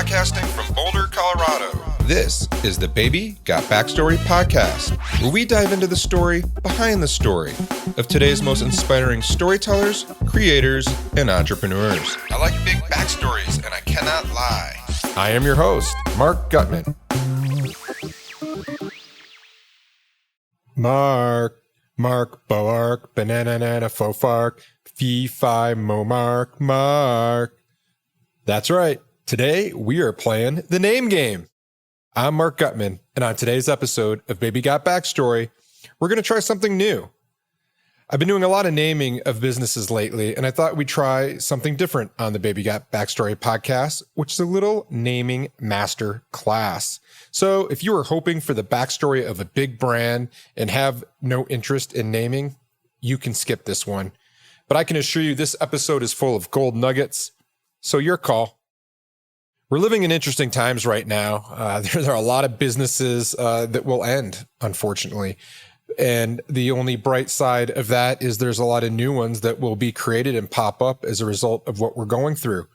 Broadcasting from Boulder, Colorado. This is the Baby Got Backstory podcast, where we dive into the story behind the story of today's most inspiring storytellers, creators, and entrepreneurs. I like big backstories, and I cannot lie. I am your host, Marc Gutman. Mark, Boark, banana, nana, fofark, fee, fi, mo, Mark. That's right. Today, we are playing the name game. I'm Marc Gutman, and on today's episode of Baby Got Backstory, we're going to try something new. I've been doing a lot of naming of businesses lately, and I thought we'd try something different on the Baby Got Backstory podcast, which is a little naming master class. So if you are hoping for the backstory of a big brand and have no interest in naming, you can skip this one. But I can assure you this episode is full of gold nuggets, so your call. We're living in interesting times right now. There are a lot of businesses that will end, unfortunately. And the only bright side of that is there's a lot of new ones that will be created and pop up as a result of what we're going through.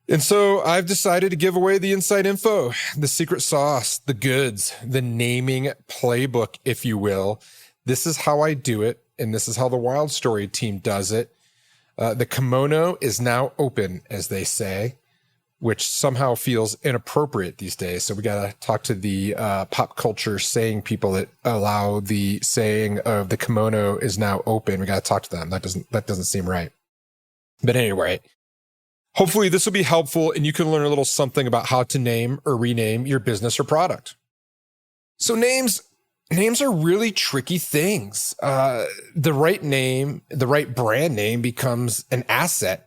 And so I've decided to give away the inside info, the secret sauce, the goods, the naming playbook, if you will. This is how I do it, and this is how the Wildstory team does it. The kimono is now open, as they say, which somehow feels inappropriate these days. So we got to talk to the pop culture saying people that allow the saying of the kimono is now open. We got to talk to them. That doesn't seem right. But anyway, hopefully this will be helpful and you can learn a little something about how to name or rename your business or product. So names are really tricky things. The right name, the right brand name becomes an asset.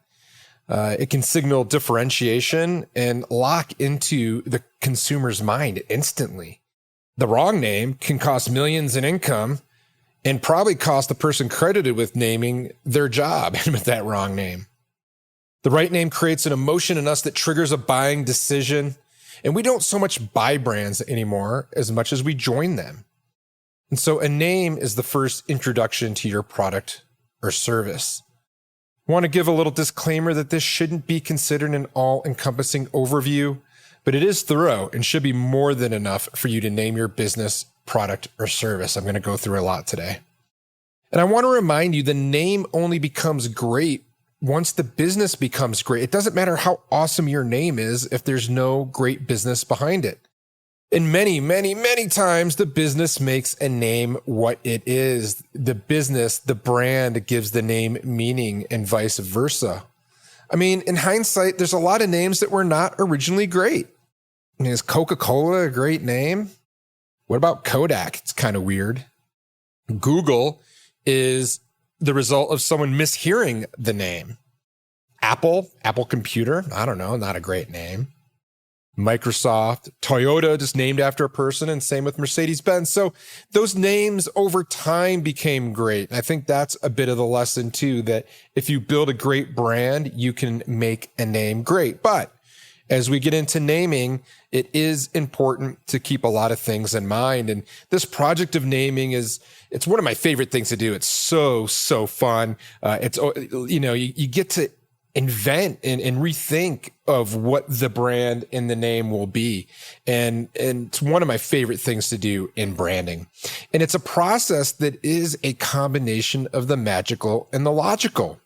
It can signal differentiation and lock into the consumer's mind instantly. The wrong name can cost millions in income and probably cost the person credited with naming their job with that wrong name. The right name creates an emotion in us that triggers a buying decision. And we don't so much buy brands anymore as much as we join them. And so a name is the first introduction to your product or service. I want to give a little disclaimer that this shouldn't be considered an all-encompassing overview, but it is thorough and should be more than enough for you to name your business, product, or service. I'm going to go through a lot today. And I want to remind you the name only becomes great once the business becomes great. It doesn't matter how awesome your name is if there's no great business behind it. And many, many, many times the business makes a name what it is. The business, the brand gives the name meaning and vice versa. I mean, in hindsight, there's a lot of names that were not originally great. I mean, is Coca-Cola a great name? What about Kodak? It's kind of weird. Google is the result of someone mishearing the name. Apple Computer, I don't know, not a great name. Microsoft, Toyota, just named after a person, and same with Mercedes-Benz. So those names over time became great. I think that's a bit of the lesson too, that if you build a great brand, you can make a name great. But as we get into naming, it is important to keep a lot of things in mind. And this project of naming it's one of my favorite things to do. It's so fun. You get to invent and rethink of what the brand and the name will be. And it's one of my favorite things to do in branding. And it's a process that is a combination of the magical and the logical.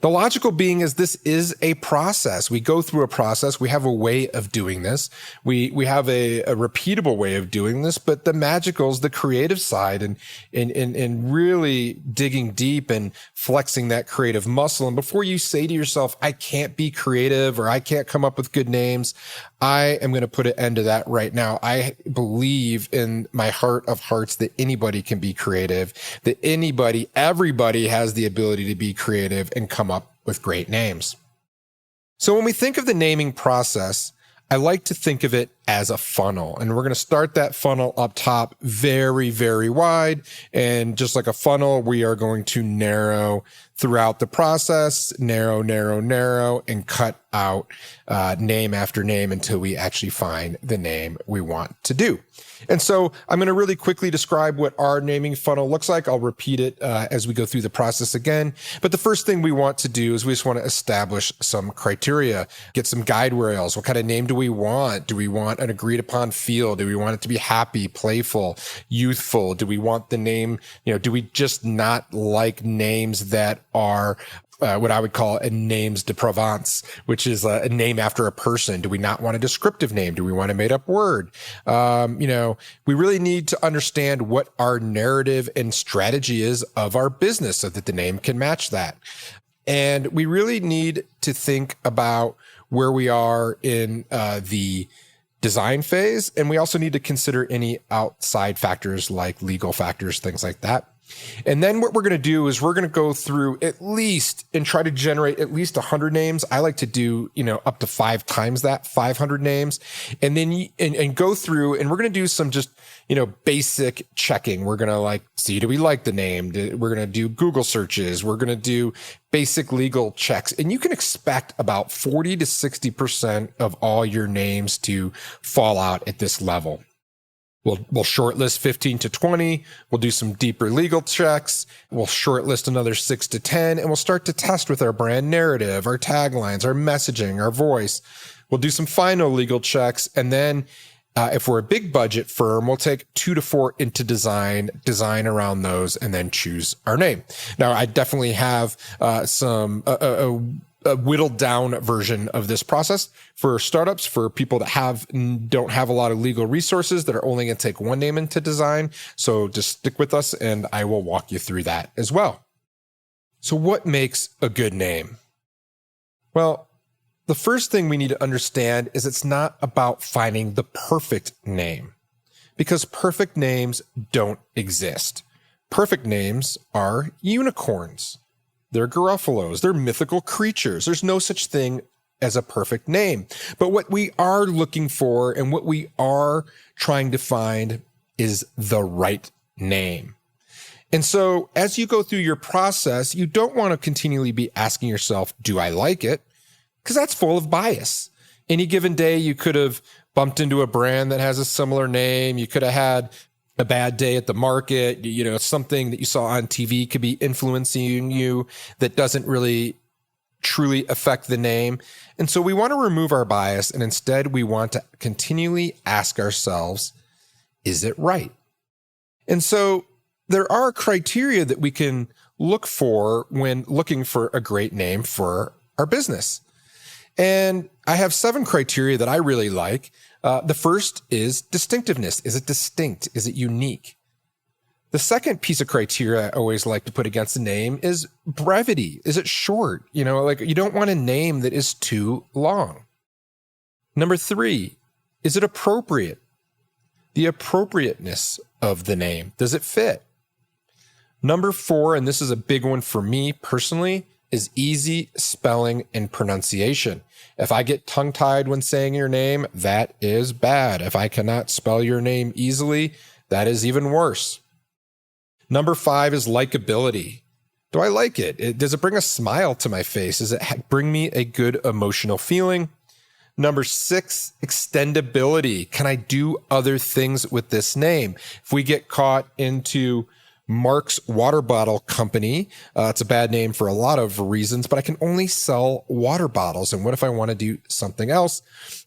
The logical being is this is a process. We go through a process. We have a way of doing this. We have a repeatable way of doing this, but the magical is the creative side and really digging deep and flexing that creative muscle. And before you say to yourself, I can't be creative or I can't come up with good names, I am going to put an end to that right now. I believe in my heart of hearts that anybody can be creative, that everybody has the ability to be creative and come up with great names. So when we think of the naming process, I like to think of it as a funnel. And we're going to start that funnel up top very, very wide. And just like a funnel, we are going to narrow throughout the process, narrow, and cut out name after name until we actually find the name we want to do. And so I'm going to really quickly describe what our naming funnel looks like. I'll repeat it as we go through the process again. But the first thing we want to do is we just want to establish some criteria, get some guide rails. What kind of name do we want? Do we want an agreed upon feel? Do we want it to be happy, playful, youthful? Do we want the name, do we just not like names that are what I would call a names de provenance, which is a name after a person? Do we not want a descriptive name? Do we want a made up word? We really need to understand what our narrative and strategy is of our business so that the name can match that. And we really need to think about where we are in the design phase. And we also need to consider any outside factors like legal factors, things like that. And then what we're going to do is we're going to go through at least and try to generate at least 100 names. I like to do, up to 5 times that, 500 names. And then and go through and we're going to do some just, basic checking. We're going to see, do we like the name? We're going to do Google searches. We're going to do basic legal checks. And you can expect about 40 to 60% of all your names to fall out at this level. We'll shortlist 15 to 20. We'll do some deeper legal checks. We'll shortlist another 6 to 10, and we'll start to test with our brand narrative, our taglines, our messaging, our voice. We'll do some final legal checks. And then if we're a big budget firm, we'll take 2 to 4 into design around those, and then choose our name. Now, I definitely have a whittled down version of this process for startups, for people that don't have a lot of legal resources that are only going to take one name into design. So just stick with us and I will walk you through that as well. So what makes a good name? Well, the first thing we need to understand is it's not about finding the perfect name, because perfect names don't exist. Perfect names are unicorns. They're Garoffalos. They're mythical creatures. There's no such thing as a perfect name. But what we are looking for and what we are trying to find is the right name. And so as you go through your process, you don't want to continually be asking yourself, do I like it? Because that's full of bias. Any given day, you could have bumped into a brand that has a similar name. You could have had a bad day at the market, something that you saw on TV could be influencing you that doesn't really truly affect the name. And so we want to remove our bias, and instead we want to continually ask ourselves, is it right? And so there are criteria that we can look for when looking for a great name for our business. And I have 7 criteria that I really like. The first is distinctiveness. Is it distinct? Is it unique? The second piece of criteria I always like to put against a name is brevity. Is it short? You don't want a name that is too long. Number 3, is it appropriate? The appropriateness of the name. Does it fit? Number 4, and this is a big one for me personally, is easy spelling and pronunciation. If I get tongue-tied when saying your name, that is bad. If I cannot spell your name easily, that is even worse. Number 5 is likability. Do I like it? Does it bring a smile to my face? Does it bring me a good emotional feeling? Number 6, extendability. Can I do other things with this name? If we get caught into Mark's water bottle company. It's a bad name for a lot of reasons, but I can only sell water bottles. And what if I want to do something else?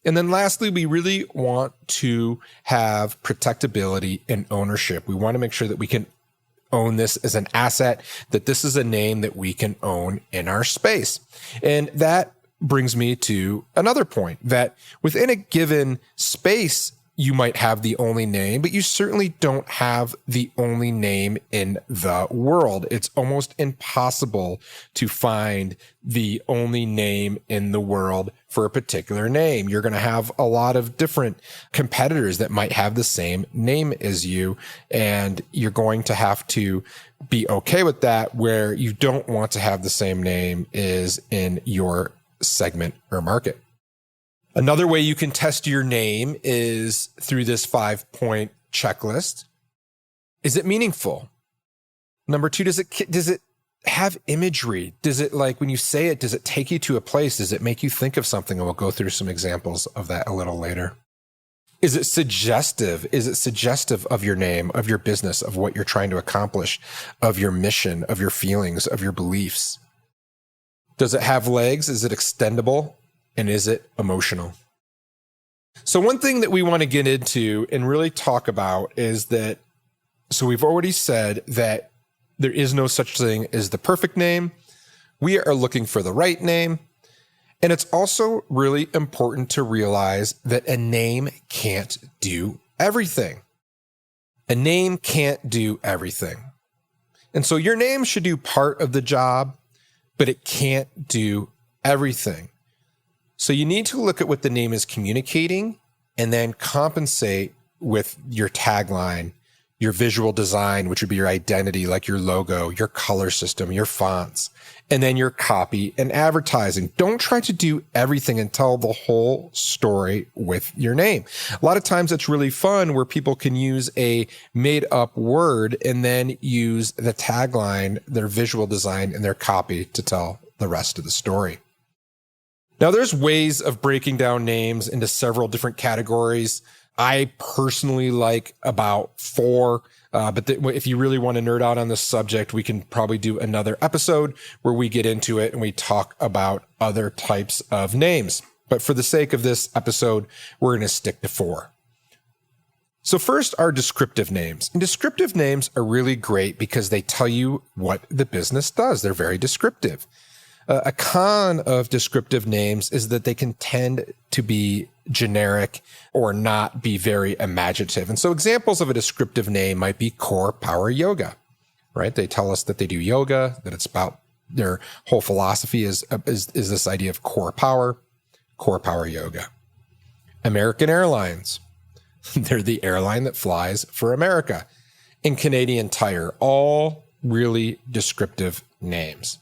And then lastly, we really want to have protectability and ownership. We want to make sure that we can own this as an asset, that this is a name that we can own in our space. And that brings me to another point, that within a given space, you might have the only name, but you certainly don't have the only name in the world. It's almost impossible to find the only name in the world for a particular name. You're going to have a lot of different competitors that might have the same name as you, and you're going to have to be okay with that, where you don't want to have the same name as in your segment or market. Another way you can test your name is through this 5-point checklist. Is it meaningful? Number 2, does it have imagery? Does it, like, when you say it, does it take you to a place? Does it make you think of something? And we'll go through some examples of that a little later. Is it suggestive? Is it suggestive of your name, of your business, of what you're trying to accomplish, of your mission, of your feelings, of your beliefs? Does it have legs? Is it extendable? And is it emotional? So one thing that we want to get into and really talk about is that, so we've already said that there is no such thing as the perfect name. We are looking for the right name. And it's also really important to realize that a name can't do everything. A name can't do everything. And so your name should do part of the job, but it can't do everything. So you need to look at what the name is communicating and then compensate with your tagline, your visual design, which would be your identity, like your logo, your color system, your fonts, and then your copy and advertising. Don't try to do everything and tell the whole story with your name. A lot of times it's really fun where people can use a made up word and then use the tagline, their visual design, and their copy to tell the rest of the story. Now, there's ways of breaking down names into several different categories. I personally like about 4, but if you really want to nerd out on this subject, we can probably do another episode where we get into it and we talk about other types of names. But for the sake of this episode, we're going to stick to 4. So first are descriptive names. And descriptive names are really great because they tell you what the business does. They're very descriptive. A con of descriptive names is that they can tend to be generic or not be very imaginative. And so examples of a descriptive name might be Core Power Yoga, right? They tell us that they do yoga, that it's about their whole philosophy is this idea of core power yoga. American Airlines, they're the airline that flies for America. And Canadian Tire, all really descriptive names.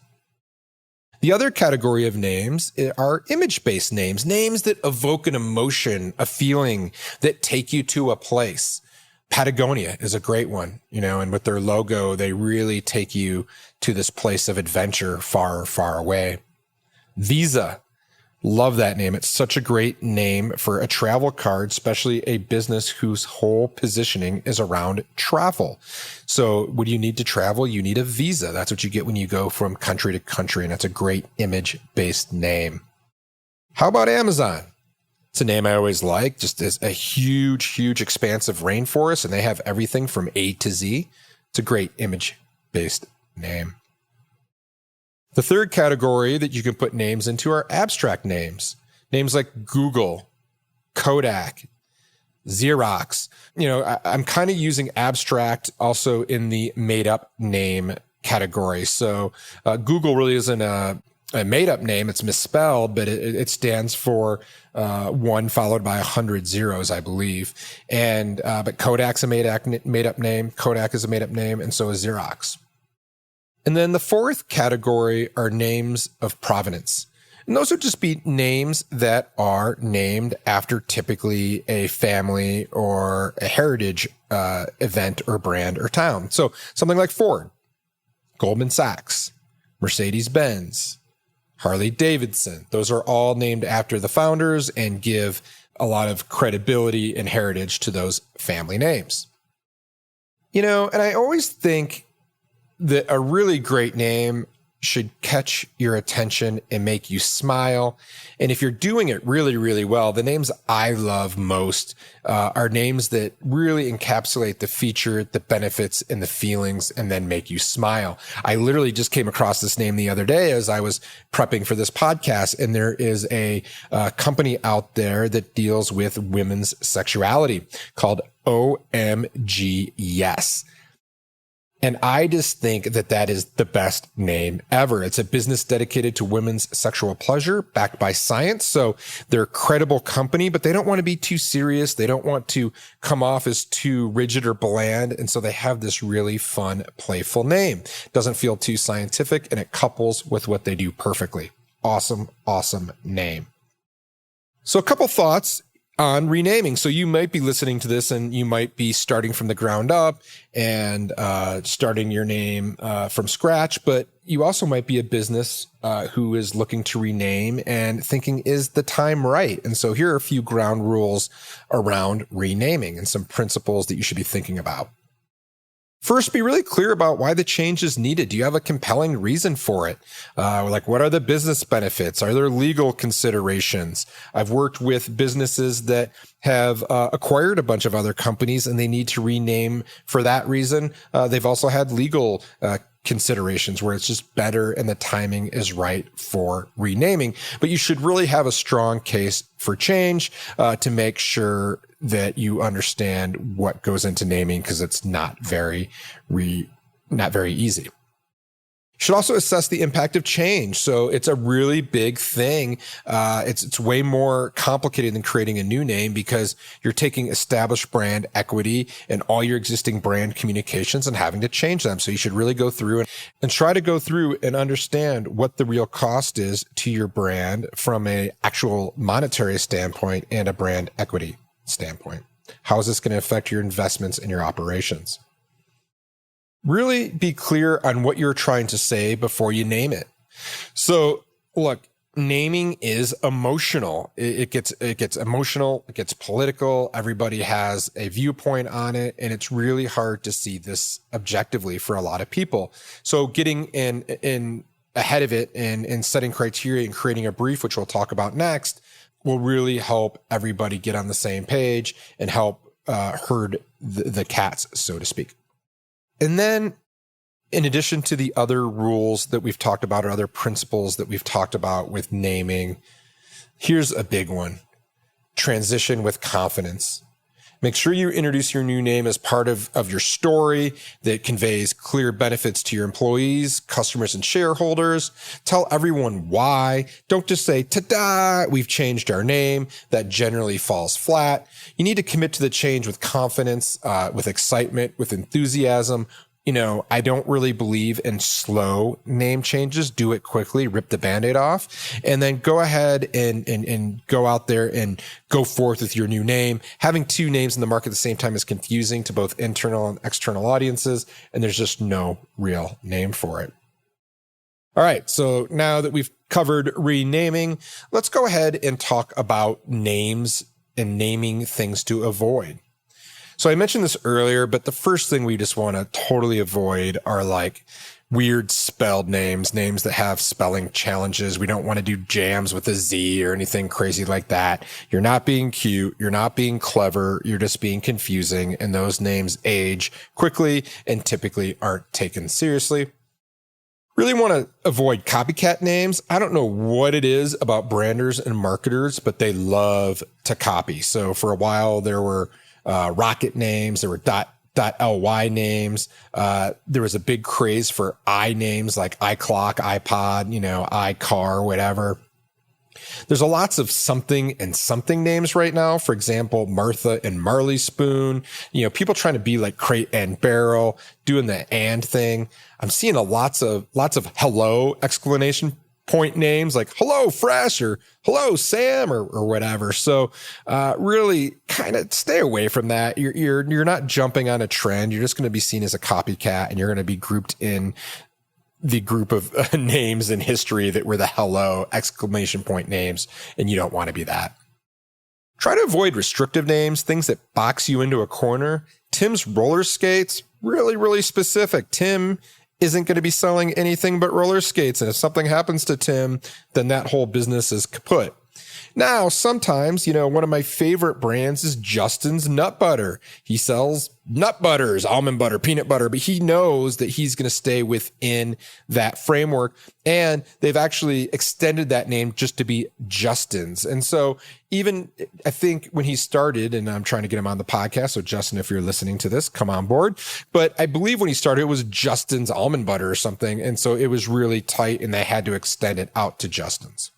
The other category of names are image-based names, names that evoke an emotion, a feeling, that take you to a place. Patagonia is a great one, and with their logo, they really take you to this place of adventure far, far away. Visa, love that name. It's such a great name for a travel card, especially a business whose whole positioning is around travel. So when you need to travel, you need a visa. That's what you get when you go from country to country. And that's a great image-based name. How about Amazon? It's a name I always like, just as a huge, huge expansive rainforest. And they have everything from A to Z. It's a great image-based name. The third category that you can put names into are abstract names. Names like Google, Kodak, Xerox. I'm kind of using abstract also in the made-up name category. So Google really isn't a made-up name. It's misspelled, but it stands for 1 followed by 100 zeros, I believe. But Kodak's a made-up name. Kodak is a made-up name, and so is Xerox. And then the fourth category are names of provenance. And those would just be names that are named after typically a family or a heritage event or brand or town. So something like Ford, Goldman Sachs, Mercedes-Benz, Harley-Davidson. Those are all named after the founders and give a lot of credibility and heritage to those family names. And I always think that a really great name should catch your attention and make you smile. And if you're doing it really, really well, the names I love most are names that really encapsulate the feature, the benefits, and the feelings, and then make you smile. I literally just came across this name the other day as I was prepping for this podcast, and there is a company out there that deals with women's sexuality called OMG Yes. And I just think that is the best name ever. It's a business dedicated to women's sexual pleasure, backed by science. So they're a credible company, but they don't want to be too serious. They don't want to come off as too rigid or bland. And so they have this really fun, playful name. It doesn't feel too scientific, and it couples with what they do perfectly. Awesome, awesome name. So a couple thoughts on renaming. So you might be listening to this and you might be starting from the ground up and starting your name from scratch, but you also might be a business who is looking to rename and thinking, is the time right? And so here are a few ground rules around renaming and some principles that you should be thinking about. First, be really clear about why the change is needed. Do you have a compelling reason for it? Like, what are the business benefits? Are there legal considerations? I've worked with businesses that have acquired a bunch of other companies and they need to rename for that reason. They've also had legal considerations where it's just better and the timing is right for renaming. But you should really have a strong case for change to make sure that you understand what goes into naming, because it's not very easy. You should also assess the impact of change. So it's a really big thing. It's way more complicated than creating a new name, because you're taking established brand equity and all your existing brand communications and having to change them. So you should really go through and try to go through and understand what the real cost is to your brand from an actual monetary standpoint and a brand equity standpoint. How is this going to affect your investments in your operations? Really be clear on what you're trying to say before you name it. So look, naming is emotional. It gets emotional. It gets political. Everybody has a viewpoint on it. And it's really hard to see this objectively for a lot of people. So getting in ahead of it and setting criteria and creating a brief, which we'll talk about next, will really help everybody get on the same page and help herd the cats, so to speak. And then, in addition to the other rules that we've talked about or other principles that we've talked about with naming, here's a big one: transition with confidence. Make sure you introduce your new name as part of your story that conveys clear benefits to your employees, customers, and shareholders. Tell everyone why. Don't just say, ta-da, we've changed our name. That generally falls flat. You need to commit to the change with confidence, with excitement, with enthusiasm. You know, I don't really believe in slow name changes. Do it quickly, rip the Band-Aid off, and then go ahead and go out there and go forth with your new name. Having two names in the market at the same time is confusing to both internal and external audiences, and there's just no real name for it. All right, so now that we've covered renaming, let's go ahead and talk about names and naming things to avoid. So I mentioned this earlier, but the first thing we just want to totally avoid are like weird spelled names that have spelling challenges. We don't want to do jams with a Z or anything crazy like that. You're not being cute. You're not being clever. You're just being confusing. And those names age quickly and typically aren't taken seriously. Really want to avoid copycat names. I don't know what it is about branders and marketers, but they love to copy. So for a while there were rocket names, there were .ly names. There was a big craze for I names like iClock, iPod, iCar, whatever. There's lots of something and something names right now. For example, Martha and Marley Spoon, people trying to be like Crate and Barrel, doing the and thing. I'm seeing lots of hello exclamation point names like Hello Fresh or Hello Sam or whatever. So really kind of stay away from that. You're not jumping on a trend. You're just going to be seen as a copycat, and you're going to be grouped in the group of names in history that were the hello exclamation point names, and you don't want to be that. Try to avoid restrictive names, things that box you into a corner. Tim's roller skates, really, really specific. Tim isn't going to be selling anything but roller skates. And if something happens to Tim, then that whole business is kaput. Now, sometimes, one of my favorite brands is Justin's Nut Butter. He sells nut butters, almond butter, peanut butter, but he knows that he's going to stay within that framework. And they've actually extended that name just to be Justin's. And so even I think when he started, and I'm trying to get him on the podcast, so Justin, if you're listening to this, come on board. But I believe when he started, it was Justin's Almond Butter or something. And so it was really tight, and they had to extend it out to Justin's.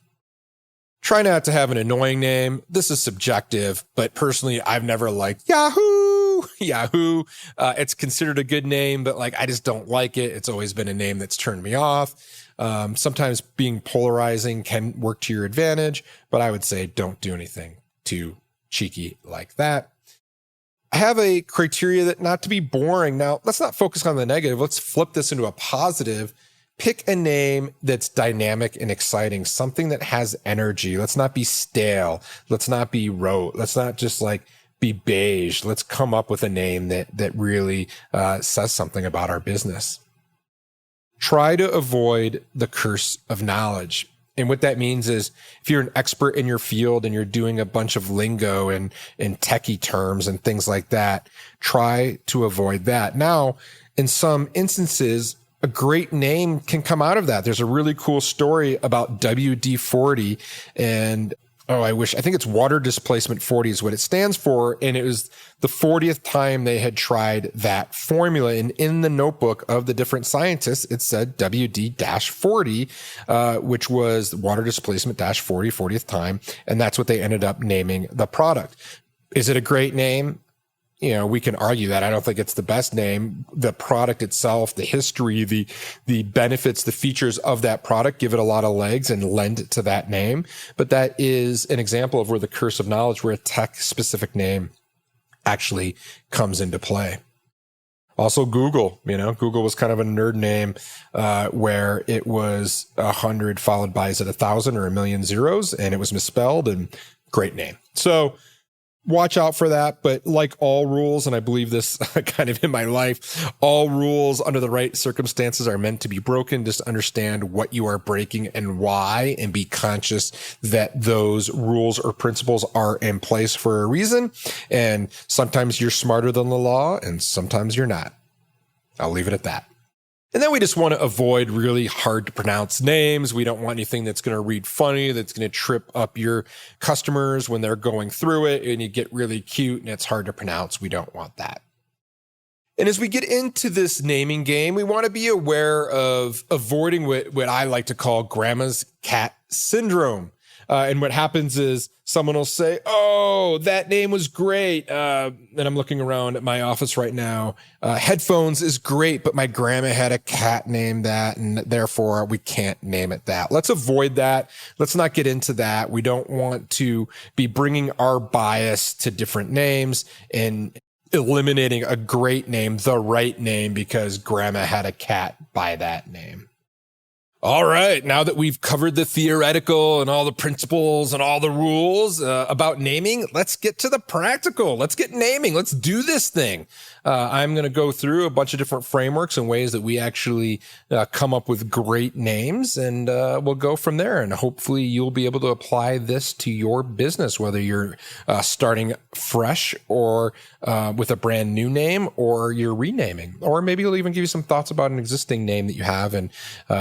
Try not to have an annoying name. This is subjective, but personally, I've never liked Yahoo. It's considered a good name, but I just don't like it. It's always been a name that's turned me off. Sometimes being polarizing can work to your advantage, but I would say don't do anything too cheeky like that. I have a criteria that not to be boring. Now, let's not focus on the negative. Let's flip this into a positive. Pick a name that's dynamic and exciting, something that has energy. Let's not be stale. Let's not be rote. Let's not just like be beige. Let's come up with a name that really says something about our business. Try to avoid the curse of knowledge. And what that means is if you're an expert in your field and you're doing a bunch of lingo and techie terms and things like that, try to avoid that. Now, in some instances, a great name can come out of that. There's a really cool story about WD-40 and I think it's water displacement 40 is what it stands for. And it was the 40th time they had tried that formula. And in the notebook of the different scientists, it said WD-40, which was water displacement -40, 40th time. And that's what they ended up naming the product. Is it a great name? We can argue that. I don't think it's the best name. The product itself, the history, the benefits, the features of that product give it a lot of legs and lend it to that name. But that is an example of where the curse of knowledge, where a tech specific name actually comes into play. Also Google, Google was kind of a nerd name, where it was 100 followed by, is it 1,000 or 1,000,000 zeros? And it was misspelled, and great name. So watch out for that. But like all rules, and I believe this kind of in my life, all rules under the right circumstances are meant to be broken. Just understand what you are breaking and why, and be conscious that those rules or principles are in place for a reason. And sometimes you're smarter than the law, and sometimes you're not. I'll leave it at that. And then we just want to avoid really hard to pronounce names. We don't want anything that's going to read funny, that's going to trip up your customers when they're going through it and you get really cute and it's hard to pronounce. We don't want that. And as we get into this naming game, we want to be aware of avoiding what I like to call grandma's cat syndrome. And what happens is someone will say, oh, that name was great. And I'm looking around at my office right now. Headphones is great, but my grandma had a cat named that, and therefore we can't name it that. Let's avoid that. Let's not get into that. We don't want to be bringing our bias to different names and eliminating a great name, the right name, because grandma had a cat by that name. All right. Now that we've covered the theoretical and all the principles and all the rules about naming, let's get to the practical. Let's get naming. Let's do this thing. I'm going to go through a bunch of different frameworks and ways that we actually come up with great names, and we'll go from there. And hopefully you'll be able to apply this to your business, whether you're starting fresh or with a brand new name, or you're renaming, or maybe it'll even give you some thoughts about an existing name that you have, and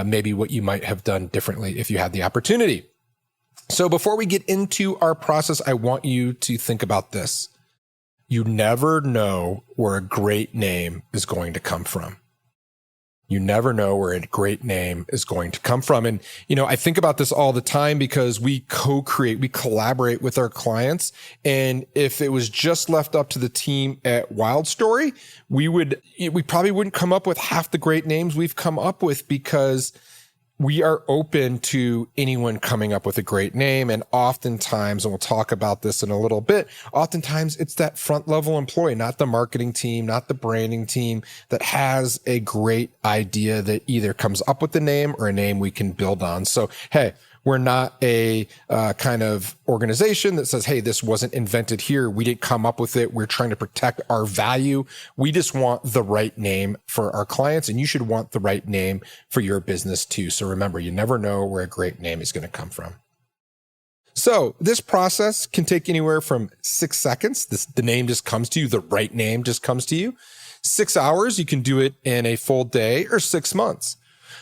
maybe what you might have done differently if you had the opportunity. So before we get into our process, I want you to think about this. You never know where a great name is going to come from. You never know where a great name is going to come from. And, I think about this all the time because we co-create, we collaborate with our clients. And if it was just left up to the team at Wildstory, we probably wouldn't come up with half the great names we've come up with, because we are open to anyone coming up with a great name. And oftentimes, and we'll talk about this in a little bit, oftentimes it's that front level employee, not the marketing team, not the branding team, that has a great idea that either comes up with the name or a name we can build on. So, hey, we're not a kind of organization that says, hey, this wasn't invented here. We didn't come up with it. We're trying to protect our value. We just want the right name for our clients, and you should want the right name for your business too. So remember, you never know where a great name is going to come from. So this process can take anywhere from 6 seconds. The name just comes to you. The right name just comes to you. 6 hours, you can do it in a full day, or 6 months.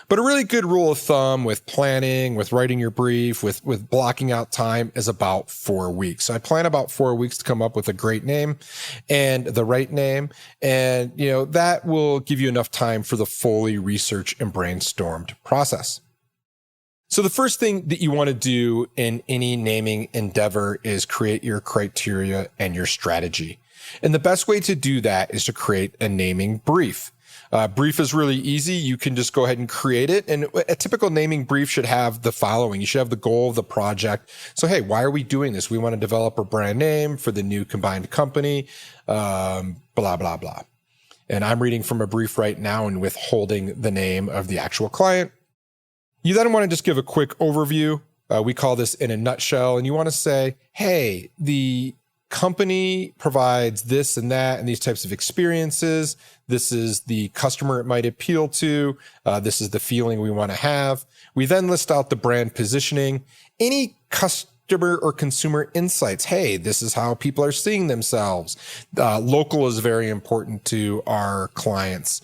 But a really good rule of thumb with planning, with writing your brief, with blocking out time is about 4 weeks. So I plan about 4 weeks to come up with a great name and the right name. And, that will give you enough time for the fully researched and brainstormed process. So the first thing that you want to do in any naming endeavor is create your criteria and your strategy. And the best way to do that is to create a naming brief. Brief is really easy. You can just go ahead and create it. And a typical naming brief should have the following. You should have the goal of the project. So, hey, why are we doing this? We want to develop a brand name for the new combined company, blah, blah, blah. And I'm reading from a brief right now and withholding the name of the actual client. You then want to just give a quick overview. We call this in a nutshell. And you want to say, hey, the company provides this and that and these types of experiences. This is the customer it might appeal to. This is the feeling we want to have. We then list out the brand positioning, any customer or consumer insights. Hey, this is how people are seeing themselves. Local is very important to our clients.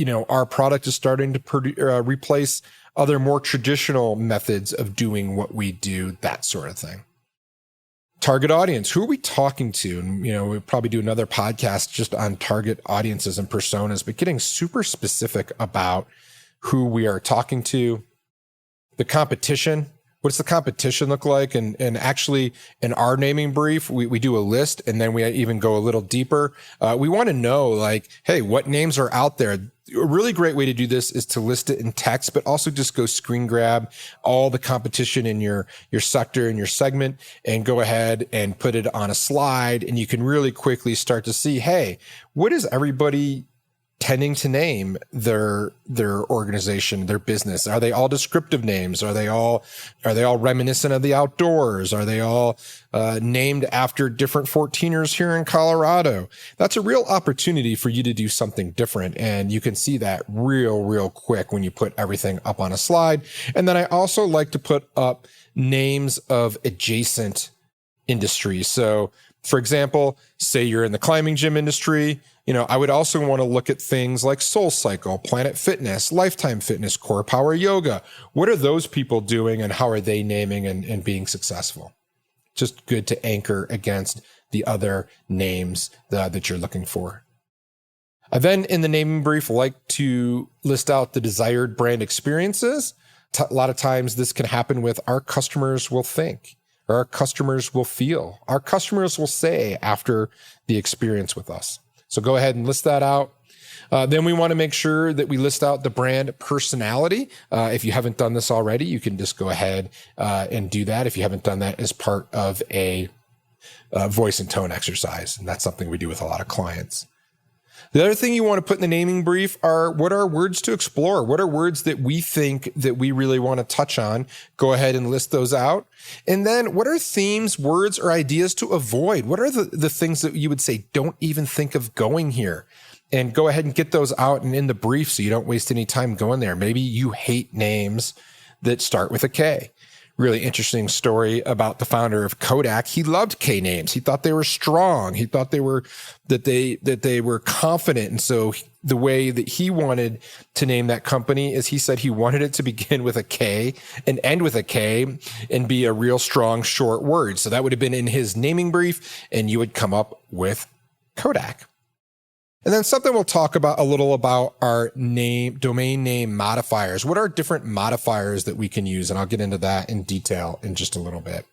Our product is starting to replace other more traditional methods of doing what we do, that sort of thing. Target audience. Who are we talking to? And, we'll probably do another podcast just on target audiences and personas, but getting super specific about who we are talking to. The competition. What's the competition look like? And actually, in our naming brief, we do a list, and then we even go a little deeper. We want to know, hey, what names are out there? A really great way to do this is to list it in text, but also just go screen grab all the competition in your sector and your segment and go ahead and put it on a slide. And you can really quickly start to see, hey, what is everybody tending to name their organization, their business? Are they all descriptive names? Are they all reminiscent of the outdoors? Are they all named after different 14ers here in Colorado? That's a real opportunity for you to do something different. And you can see that real quick when you put everything up on a slide. And then I also like to put up names of adjacent industries. So for example, say you're in the climbing gym industry, I would also want to look at things like SoulCycle, Planet Fitness, Lifetime Fitness, Core Power Yoga. What are those people doing and how are they naming and being successful? Just good to anchor against the other names that you're looking for. I then, in the naming brief, like to list out the desired brand experiences. A lot of times this can happen with our customers will think, or our customers will feel, our customers will say after the experience with us. So go ahead and list that out. Then we want to make sure that we list out the brand personality. If you haven't done this already, you can just go ahead and do that. If you haven't done that as part of a voice and tone exercise, and that's something we do with a lot of clients. The other thing you want to put in the naming brief are what are words to explore? What are words that we think that we really want to touch on? Go ahead and list those out. And then what are themes, words, or ideas to avoid? What are the things that you would say, don't even think of going here? And go ahead and get those out and in the brief so you don't waste any time going there. Maybe you hate names that start with a K. Really interesting story about the founder of Kodak. He loved K names. He thought they were strong. He thought they were confident. And so the way that he wanted to name that company is he said he wanted it to begin with a K and end with a K and be a real strong short word. So that would have been in his naming brief, and you would come up with Kodak. And then something we'll talk about a little about our domain name modifiers. What are different modifiers that we can use? And I'll get into that in detail in just a little bit.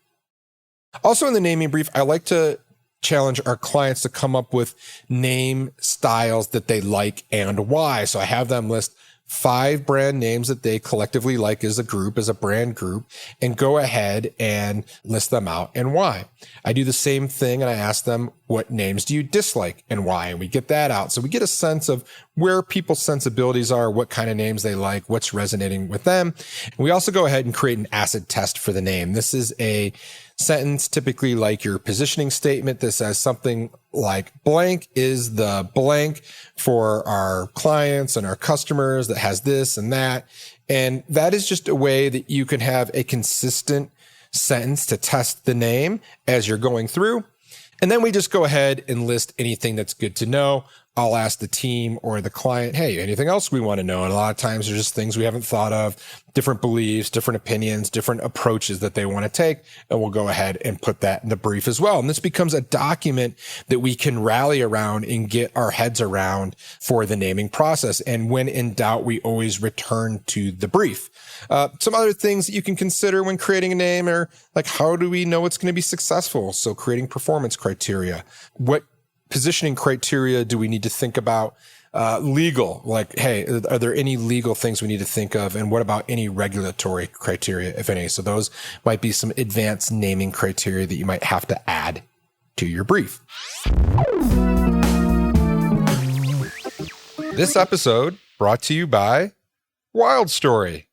Also in the naming brief, I like to challenge our clients to come up with name styles that they like and why. So I have them list 5 brand names that they collectively like as a group, as a brand group, and go ahead and list them out and why. I do the same thing and I ask them, what names do you dislike and why? And we get that out. So we get a sense of where people's sensibilities are, what kind of names they like, what's resonating with them. And we also go ahead and create an acid test for the name. This is a sentence, typically like your positioning statement, that says something like blank is the blank for our clients and our customers that has this and that. And that is just a way that you can have a consistent sentence to test the name as you're going through. And then we just go ahead and list anything that's good to know. I'll ask the team or the client, hey, anything else we want to know? And a lot of times there's just things we haven't thought of, different beliefs, different opinions, different approaches that they want to take. And we'll go ahead and put that in the brief as well. And this becomes a document that we can rally around and get our heads around for the naming process. And when in doubt, we always return to the brief. Some other things that you can consider when creating a name are like, how do we know it's going to be successful? So creating performance criteria. What positioning criteria do we need to think about Legal, like, hey, are there any legal things we need to think of? And what about any regulatory criteria, if any? So those might be some advanced naming criteria that you might have to add to your brief. This episode brought to you by Wildstory.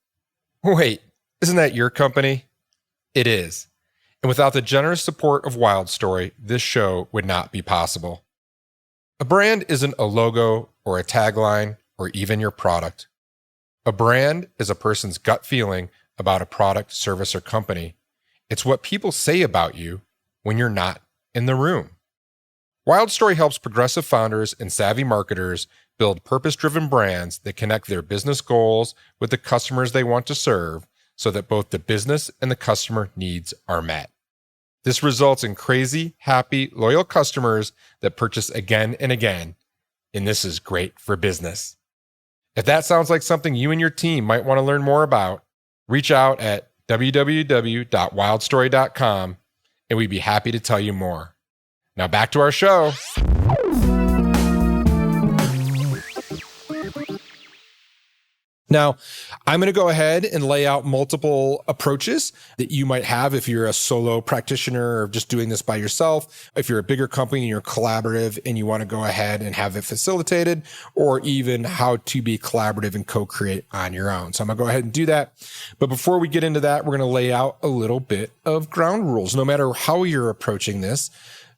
Wait, isn't that your company? It is. And without the generous support of Wildstory, this show would not be possible. A brand isn't a logo or a tagline or even your product. A brand is a person's gut feeling about a product, service, or company. It's what people say about you when you're not in the room. Wildstory helps progressive founders and savvy marketers build purpose-driven brands that connect their business goals with the customers they want to serve so that both the business and the customer needs are met. This results in crazy, happy, loyal customers that purchase again and again, and this is great for business. If that sounds like something you and your team might want to learn more about, reach out at www.wildstory.com, and we'd be happy to tell you more. Now back to our show. Now, I'm going to go ahead and lay out multiple approaches that you might have if you're a solo practitioner or just doing this by yourself. If you're a bigger company and you're collaborative and you want to go ahead and have it facilitated, or even how to be collaborative and co-create on your own. So I'm going to go ahead and do that. But before we get into that, we're going to lay out a little bit of ground rules. No matter how you're approaching this,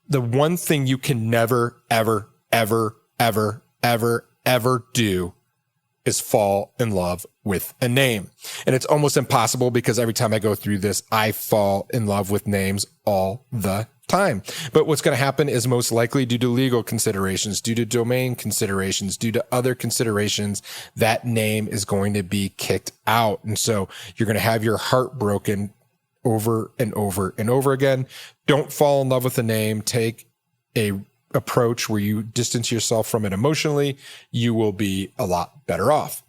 the one thing you can never, ever, ever, ever, ever, ever do is fall in love with a name. And it's almost impossible because every time I go through this, I fall in love with names all the time. But what's going to happen is most likely due to legal considerations, due to domain considerations, due to other considerations, that name is going to be kicked out. And so you're going to have your heart broken over and over and over again. Don't fall in love with a name. Take a approach where you distance yourself from it emotionally. You will be a lot better off.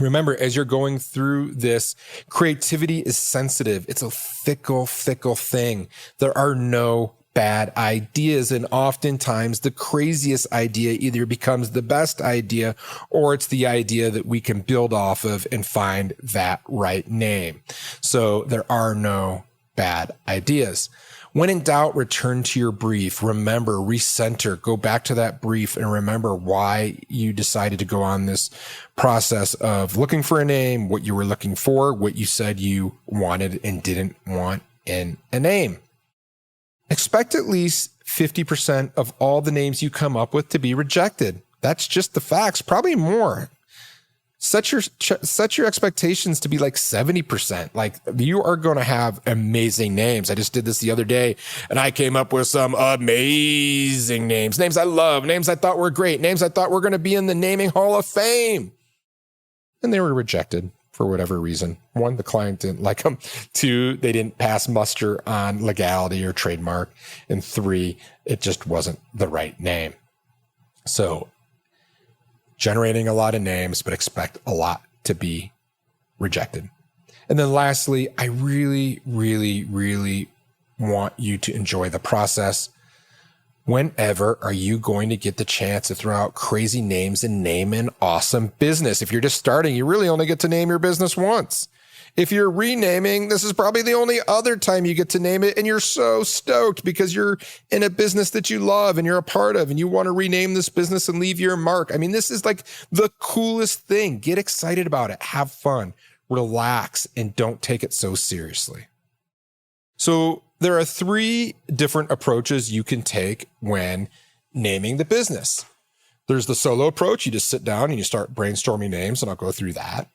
Remember, as you're going through this, creativity is sensitive. It's a fickle thing. There are no bad ideas. And oftentimes the craziest idea either becomes the best idea or it's the idea that we can build off of and find that right name. So there are no bad ideas. When in doubt, return to your brief. Remember, recenter, go back to that brief and remember why you decided to go on this process of looking for a name, what you were looking for, what you said you wanted and didn't want in a name. Expect at least 50% of all the names you come up with to be rejected. That's just the facts, probably more. Set your expectations to be like 70%. Like, you are going to have amazing names. I just did this the other day and I came up with some amazing names I love, names I thought were great, names I thought were going to be in the naming Hall of Fame. And they were rejected for whatever reason. One, the client didn't like them. Two, they didn't pass muster on legality or trademark. And three, it just wasn't the right name. So generating a lot of names, but expect a lot to be rejected. And then lastly, I really, really, really want you to enjoy the process. Whenever are you going to get the chance to throw out crazy names and name an awesome business? If you're just starting, you really only get to name your business once. If you're renaming, this is probably the only other time you get to name it. And you're so stoked because you're in a business that you love and you're a part of and you want to rename this business and leave your mark. I mean, this is like the coolest thing. Get excited about it. Have fun, relax, and don't take it so seriously. So there are 3 different approaches you can take when naming the business. There's the solo approach. You just sit down and you start brainstorming names, and I'll go through that.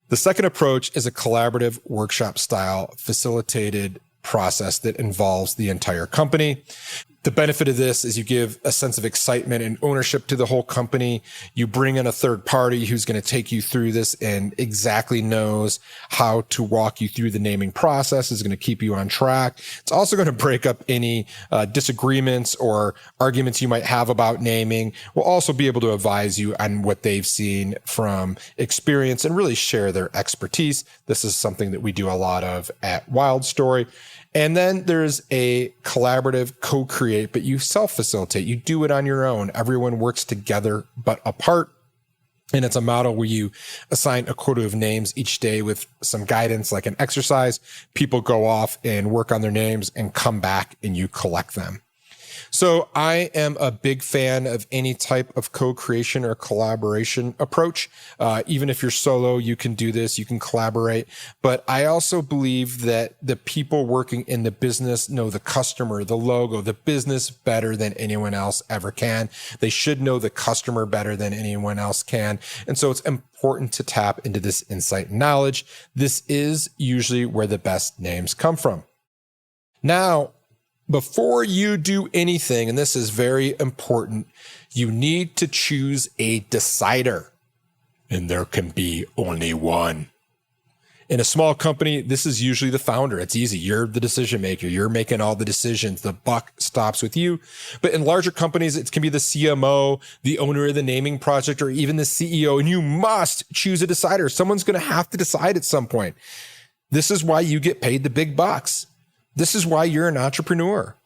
The second approach is a collaborative workshop style facilitated process that involves the entire company. The benefit of this is you give a sense of excitement and ownership to the whole company. You bring in a third party who's going to take you through this and exactly knows how to walk you through the naming process, is going to keep you on track. It's also going to break up any disagreements or arguments you might have about naming. We'll also be able to advise you on what they've seen from experience and really share their expertise. This is something that we do a lot of at Wildstory. And then there's a collaborative co-create, but you self-facilitate. You do it on your own. Everyone works together, but apart. And it's a model where you assign a quota of names each day with some guidance, like an exercise. People go off and work on their names and come back and you collect them. So I am a big fan of any type of co-creation or collaboration approach. Even if you're solo, you can do this, you can collaborate. But I also believe that the people working in the business know the customer, the logo, the business better than anyone else ever can. They should know the customer better than anyone else can. And so it's important to tap into this insight and knowledge. This is usually where the best names come from. Now, before you do anything, and this is very important, you need to choose a decider, and there can be only one. In a small company, this is usually the founder. It's easy. You're the decision maker. You're making all the decisions. The buck stops with you. But in larger companies, it can be the CMO, the owner of the naming project, or even the CEO, and you must choose a decider. Someone's going to have to decide at some point. This is why you get paid the big bucks. This is why you're an entrepreneur,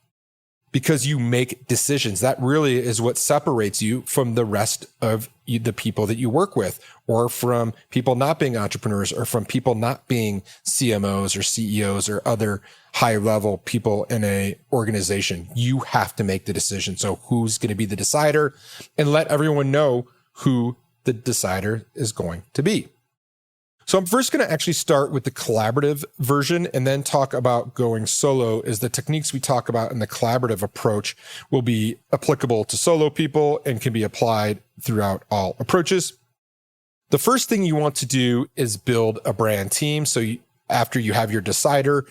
because you make decisions. That really is what separates you from the rest of the people that you work with, or from people not being entrepreneurs, or from people not being CMOs or CEOs or other high level people in a organization. You have to make the decision. So who's going to be the decider, and let everyone know who the decider is going to be. So I'm first going to actually start with the collaborative version and then talk about going solo, as the techniques we talk about in the collaborative approach will be applicable to solo people and can be applied throughout all approaches. The first thing you want to do is build a brand team. So after you have your decider,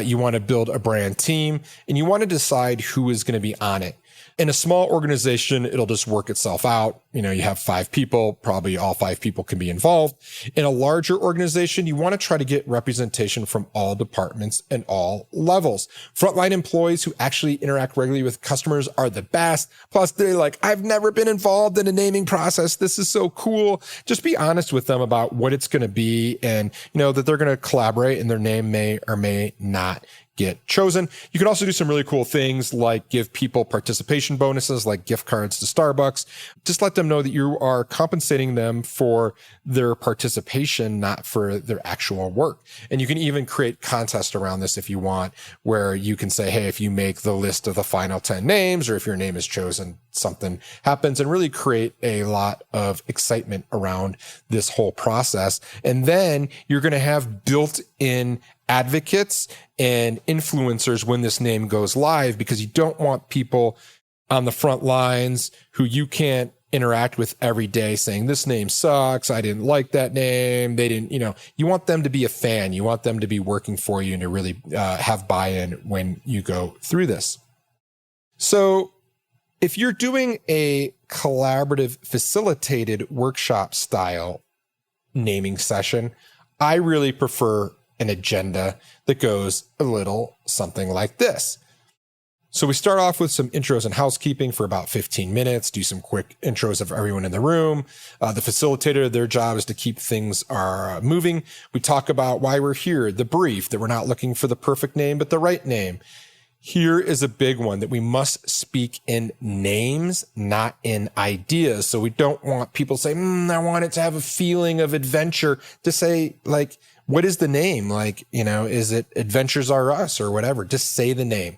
you want to build a brand team, and you want to decide who is going to be on it. In a small organization, it'll just work itself out. You have 5 people, probably all 5 people can be involved. In a larger organization, you want to try to get representation from all departments and all levels. Frontline employees who actually interact regularly with customers are the best. Plus, they're like, I've never been involved in a naming process. This is so cool. Just be honest with them about what it's going to be, and that they're going to collaborate, and their name may or may not get chosen. You can also do some really cool things like give people participation bonuses, like gift cards to Starbucks. Just let them know that you are compensating them for their participation, not for their actual work. And you can even create contests around this if you want, where you can say, hey, if you make the list of the final 10 names, or if your name is chosen, something happens, and really create a lot of excitement around this whole process. And then you're going to have built-in advocates and influencers when this name goes live, because you don't want people on the front lines who you can't interact with every day saying, this name sucks, I didn't like that name, they didn't, you want them to be a fan. You want them to be working for you and to really have buy-in when you go through this. So if you're doing a collaborative facilitated workshop style naming session, I really prefer an agenda that goes a little something like this. So we start off with some intros and housekeeping for about 15 minutes, do some quick intros of everyone in the room. The facilitator, their job is to keep things moving. We talk about why we're here, the brief, that we're not looking for the perfect name, but the right name. Here is a big one, that we must speak in names, not in ideas. So we don't want people to say, I want it to have a feeling of adventure, to say, like, what is the name? Like, is it Adventures Are Us or whatever? Just say the name.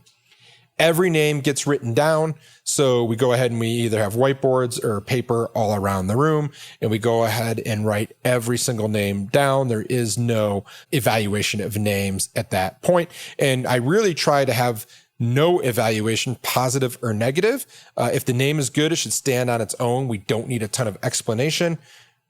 Every name gets written down. So we go ahead and we either have whiteboards or paper all around the room, and we go ahead and write every single name down. There is no evaluation of names at that point. And I really try to have no evaluation, positive or negative. If the name is good, it should stand on its own. We don't need a ton of explanation.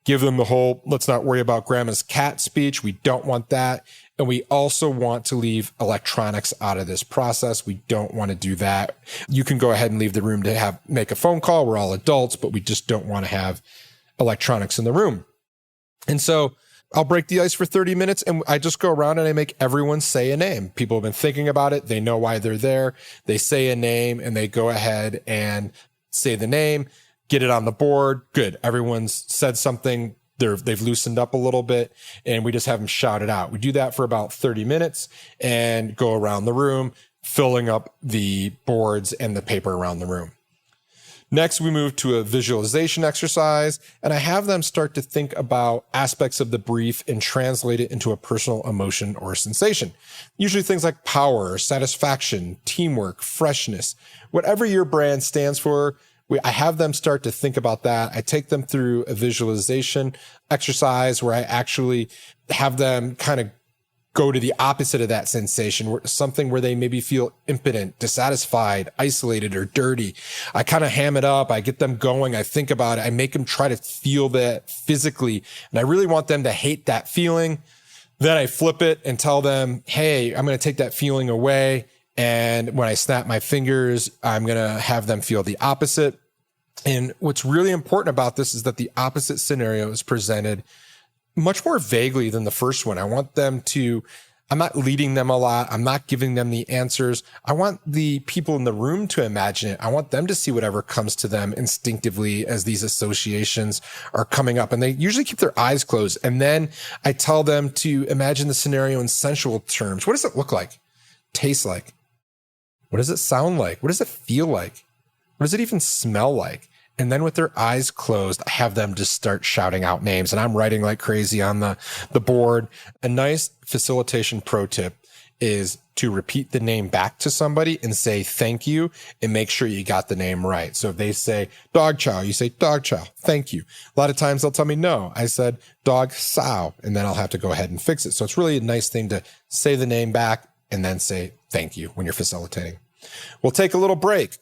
Give them the whole, let's not worry about grandma's cat speech. We don't want that. And we also want to leave electronics out of this process. We don't want to do that. You can go ahead and leave the room to make a phone call. We're all adults, but we just don't want to have electronics in the room. And so I'll break the ice for 30 minutes, and I just go around and I make everyone say a name. People have been thinking about it. They know why they're there. They say a name, and they go ahead and say the name. Get it on the board. Good. Everyone's said something. They've loosened up a little bit, and we just have them shout it out. We do that for about 30 minutes and go around the room, filling up the boards and the paper around the room. Next, we move to a visualization exercise, and I have them start to think about aspects of the brief and translate it into a personal emotion or sensation. Usually things like power, satisfaction, teamwork, freshness, whatever your brand stands for. I have them start to think about that. I take them through a visualization exercise where I actually have them kind of go to the opposite of that sensation, something where they maybe feel impotent, dissatisfied, isolated, or dirty. I kind of ham it up. I get them going. I think about it. I make them try to feel that physically. And I really want them to hate that feeling. Then I flip it and tell them, hey, I'm going to take that feeling away. And when I snap my fingers, I'm going to have them feel the opposite. And what's really important about this is that the opposite scenario is presented much more vaguely than the first one. I want them to, I'm not leading them a lot. I'm not giving them the answers. I want the people in the room to imagine it. I want them to see whatever comes to them instinctively as these associations are coming up. And they usually keep their eyes closed. And then I tell them to imagine the scenario in sensual terms. What does it look like? Taste like? What does it sound like? What does it feel like? What does it even smell like? And then with their eyes closed, I have them just start shouting out names. And I'm writing like crazy on the board. A nice facilitation pro tip is to repeat the name back to somebody and say thank you and make sure you got the name right. So if they say dog chow, you say dog chow, thank you. A lot of times they'll tell me, no, I said dog sow, and then I'll have to go ahead and fix it. So it's really a nice thing to say the name back and then say thank you when you're facilitating. We'll take a little break.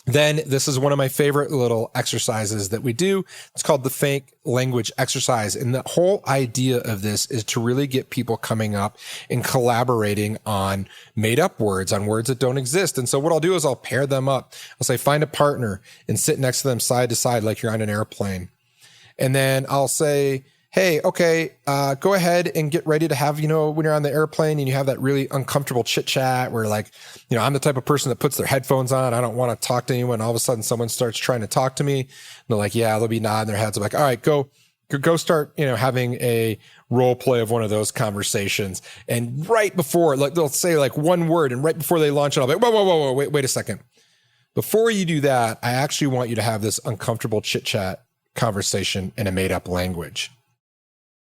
Then this is one of my favorite little exercises that we do. It's called the fake language exercise. And the whole idea of this is to really get people coming up and collaborating on made up words, on words that don't exist. And so what I'll do is I'll pair them up. I'll say, find a partner and sit next to them side to side like you're on an airplane. And then I'll say, hey, okay, go ahead and get ready to have, when you're on the airplane and you have that really uncomfortable chit chat where like, I'm the type of person that puts their headphones on. I don't want to talk to anyone. All of a sudden someone starts trying to talk to me. And they're like, yeah, they'll be nodding their heads. I'm like, all right, go start, having a role play of one of those conversations. And right before, like they'll say like one word and right before they launch it, I'll be like, whoa, wait a second. Before you do that, I actually want you to have this uncomfortable chit chat conversation in a made up language.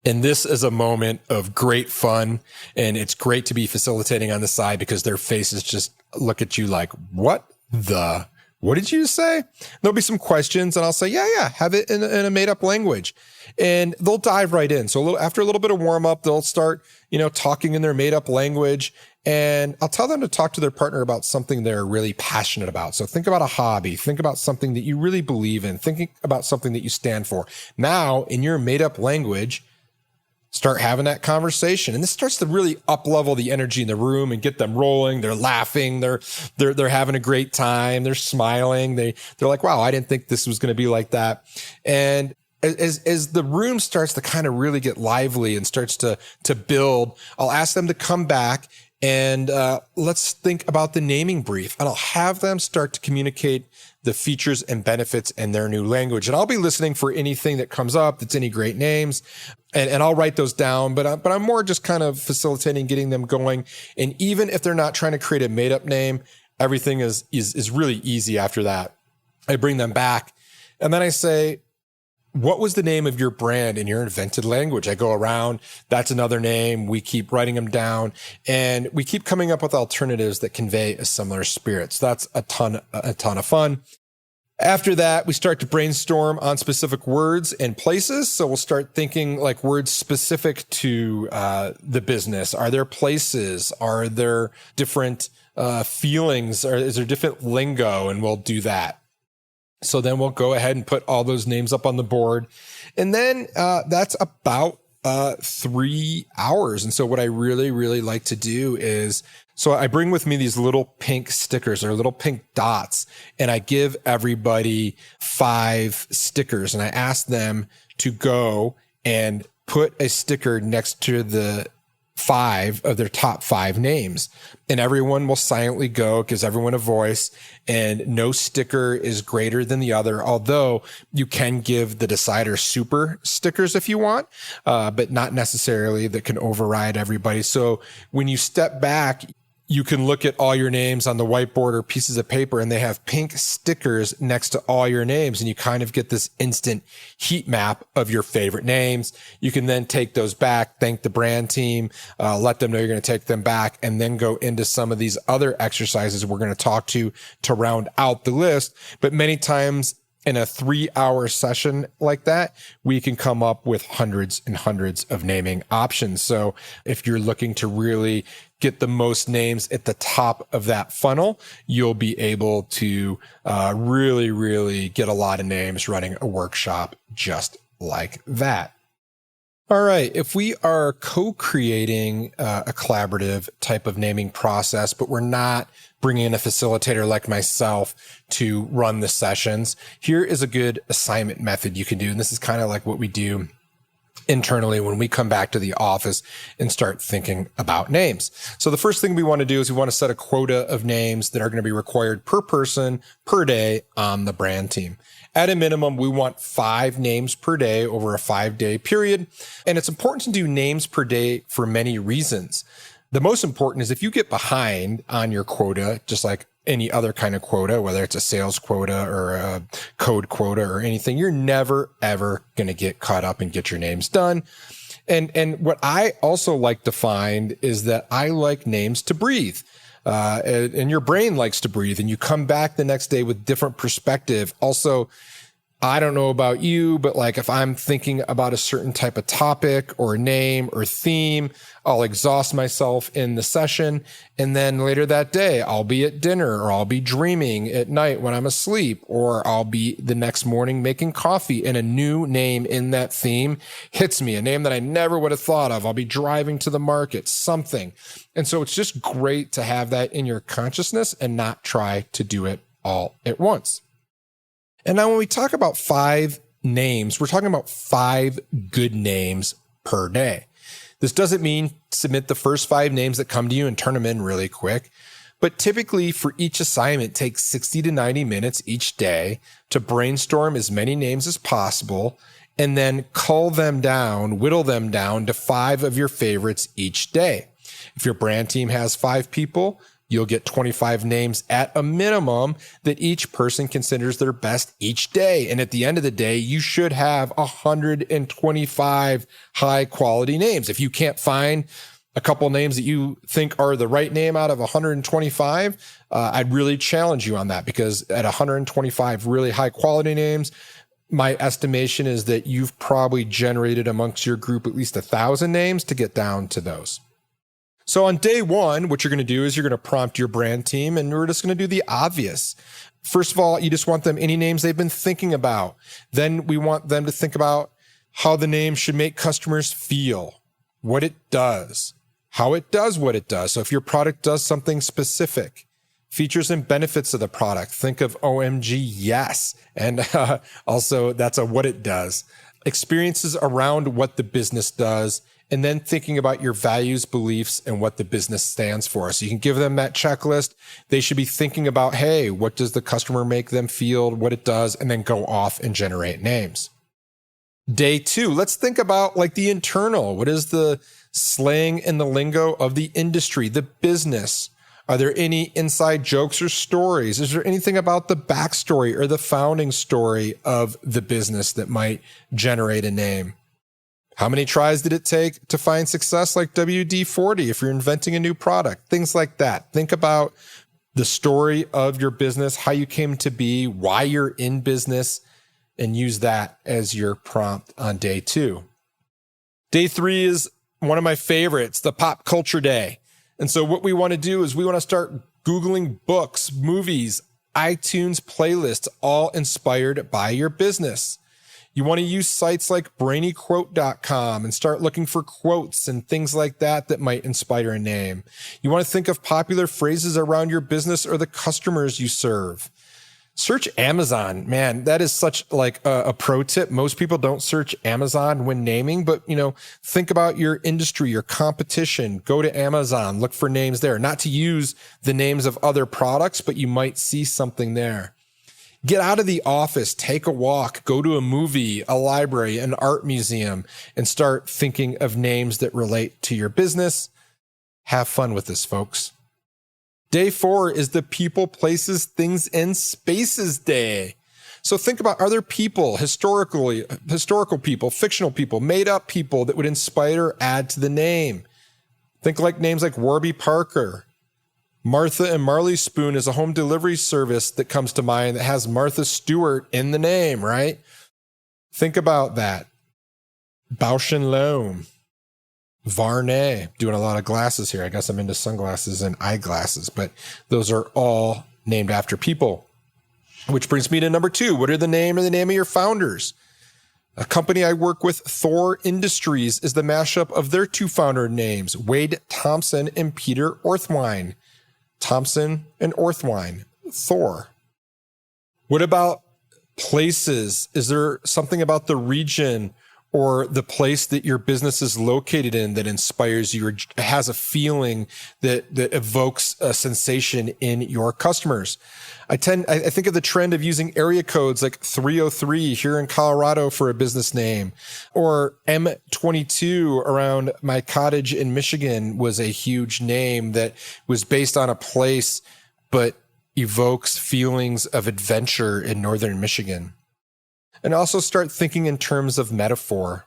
And this is a moment of great fun. And it's great to be facilitating on the side because their faces just look at you like, what did you say? There'll be some questions and I'll say, yeah, have it in a made up language. And they'll dive right in. So after a little bit of warm up, they'll start, talking in their made up language. And I'll tell them to talk to their partner about something they're really passionate about. So think about a hobby, think about something that you really believe in, thinking about something that you stand for. Now in your made up language, start having that conversation. And this starts to really up level the energy in the room and get them rolling. They're laughing. They're having a great time. They're smiling. They're like, wow, I didn't think this was going to be like that. And as the room starts to kind of really get lively and starts to build, I'll ask them to come back and let's think about the naming brief. And I'll have them start to communicate the features and benefits in their new language. And I'll be listening for anything that comes up that's any great names. And I'll write those down, but I'm more just kind of facilitating, getting them going. And even if they're not trying to create a made up name, everything is really easy after that. I bring them back and then I say, what was the name of your brand in your invented language? I go around, that's another name. We keep writing them down and we keep coming up with alternatives that convey a similar spirit. So that's a ton of fun. After that, we start to brainstorm on specific words and places. So we'll start thinking like words specific to the business. Are there places? Are there different feelings? Or is there different lingo? And we'll do that. So then we'll go ahead and put all those names up on the board. And then that's about 3 hours. And so what I really, really like to do is, so I bring with me these little pink stickers or little pink dots, and I give everybody 5 stickers and I ask them to go and put a sticker next to the 5 of their top 5 names. And everyone will silently go, gives everyone a voice, and no sticker is greater than the other. Although you can give the decider super stickers if you want, but not necessarily that can override everybody. So when you step back, you can look at all your names on the whiteboard or pieces of paper, and they have pink stickers next to all your names. And you kind of get this instant heat map of your favorite names. You can then take those back, thank the brand team, let them know you're going to take them back, and then go into some of these other exercises we're going to talk to round out the list. But many times in a 3-hour session like that, we can come up with hundreds and hundreds of naming options. So if you're looking to really get the most names at the top of that funnel, you'll be able to really, really get a lot of names running a workshop just like that. All right. If we are co-creating a collaborative type of naming process, but we're not bringing in a facilitator like myself to run the sessions, here is a good assignment method you can do. And this is kind of like what we do internally when we come back to the office and start thinking about names. So the first thing we want to do is we want to set a quota of names that are going to be required per person per day on the brand team. At a minimum, we want 5 names per day over a 5-day period. And it's important to do names per day for many reasons. The most important is if you get behind on your quota, just like any other kind of quota, whether it's a sales quota or a code quota or anything, you're never, ever going to get caught up and get your names done. And what I also like to find is that I like names to breathe. And your brain likes to breathe, and you come back the next day with different perspective. Also, I don't know about you, but like if I'm thinking about a certain type of topic or name or theme, I'll exhaust myself in the session. And then later that day, I'll be at dinner, or I'll be dreaming at night when I'm asleep, or I'll be the next morning making coffee and a new name in that theme hits me, a name that I never would have thought of. I'll be driving to the market, something. And so it's just great to have that in your consciousness and not try to do it all at once. And now when we talk about 5 names, we're talking about 5 good names per day. This doesn't mean submit the first 5 names that come to you and turn them in really quick. But typically for each assignment, take 60 to 90 minutes each day to brainstorm as many names as possible, and then cull them down, whittle them down to 5 of your favorites each day. If your brand team has 5 people, you'll get 25 names at a minimum that each person considers their best each day. And at the end of the day, you should have 125 high quality names. If you can't find a couple names that you think are the right name out of 125, I'd really challenge you on that, because at 125 really high quality names, my estimation is that you've probably generated amongst your group at least 1,000 names to get down to those. So on day 1, what you're going to do is you're going to prompt your brand team, and we're just going to do the obvious. First of all, you just want them any names they've been thinking about. Then we want them to think about how the name should make customers feel, what it does, how it does what it does. So if your product does something specific, features and benefits of the product, think of OMG, yes. And also that's a what it does. Experiences around what the business does, and then thinking about your values, beliefs, and what the business stands for. So you can give them that checklist. They should be thinking about, hey, what does the customer make them feel, what it does, and then go off and generate names. Day 2, let's think about like the internal. What is the slang and the lingo of the industry, the business? Are there any inside jokes or stories? Is there anything about the backstory or the founding story of the business that might generate a name? How many tries did it take to find success like WD-40 if you're inventing a new product? Things like that. Think about the story of your business, how you came to be, why you're in business, and use that as your prompt on day 2. Day 3 is one of my favorites, the pop culture day. And so what we want to do is we want to start Googling books, movies, iTunes playlists, all inspired by your business. You want to use sites like brainyquote.com and start looking for quotes and things like that that might inspire a name. You want to think of popular phrases around your business or the customers you serve. Search Amazon. Man, that is such like a pro tip. Most people don't search Amazon when naming, but think about your industry, your competition. Go to Amazon, look for names there. Not to use the names of other products, but you might see something there. Get out of the office, take a walk, go to a movie, a library, an art museum, and start thinking of names that relate to your business. Have fun with this, folks. Day 4 is the people, places, things, and spaces day. So think about, are there people, historical people, fictional people, made up people that would inspire or add to the name? Think like names like Warby Parker. Martha and Marley Spoon is a home delivery service that comes to mind that has Martha Stewart in the name, right? Think about that. Bausch & Lomb. Varney. Doing a lot of glasses here. I guess I'm into sunglasses and eyeglasses, but those are all named after people. Which brings me to number 2. What are the name of your founders? A company I work with, Thor Industries, is the mashup of their 2 founder names, Wade Thompson and Peter Orthwine. Thompson and Orthwine. Thor. What about places? Is there something about the region or the place that your business is located in that inspires you or has a feeling that evokes a sensation in your customers? I think of the trend of using area codes like 303 here in Colorado for a business name, or M22 around my cottage in Michigan was a huge name that was based on a place, but evokes feelings of adventure in northern Michigan. And also start thinking in terms of metaphor.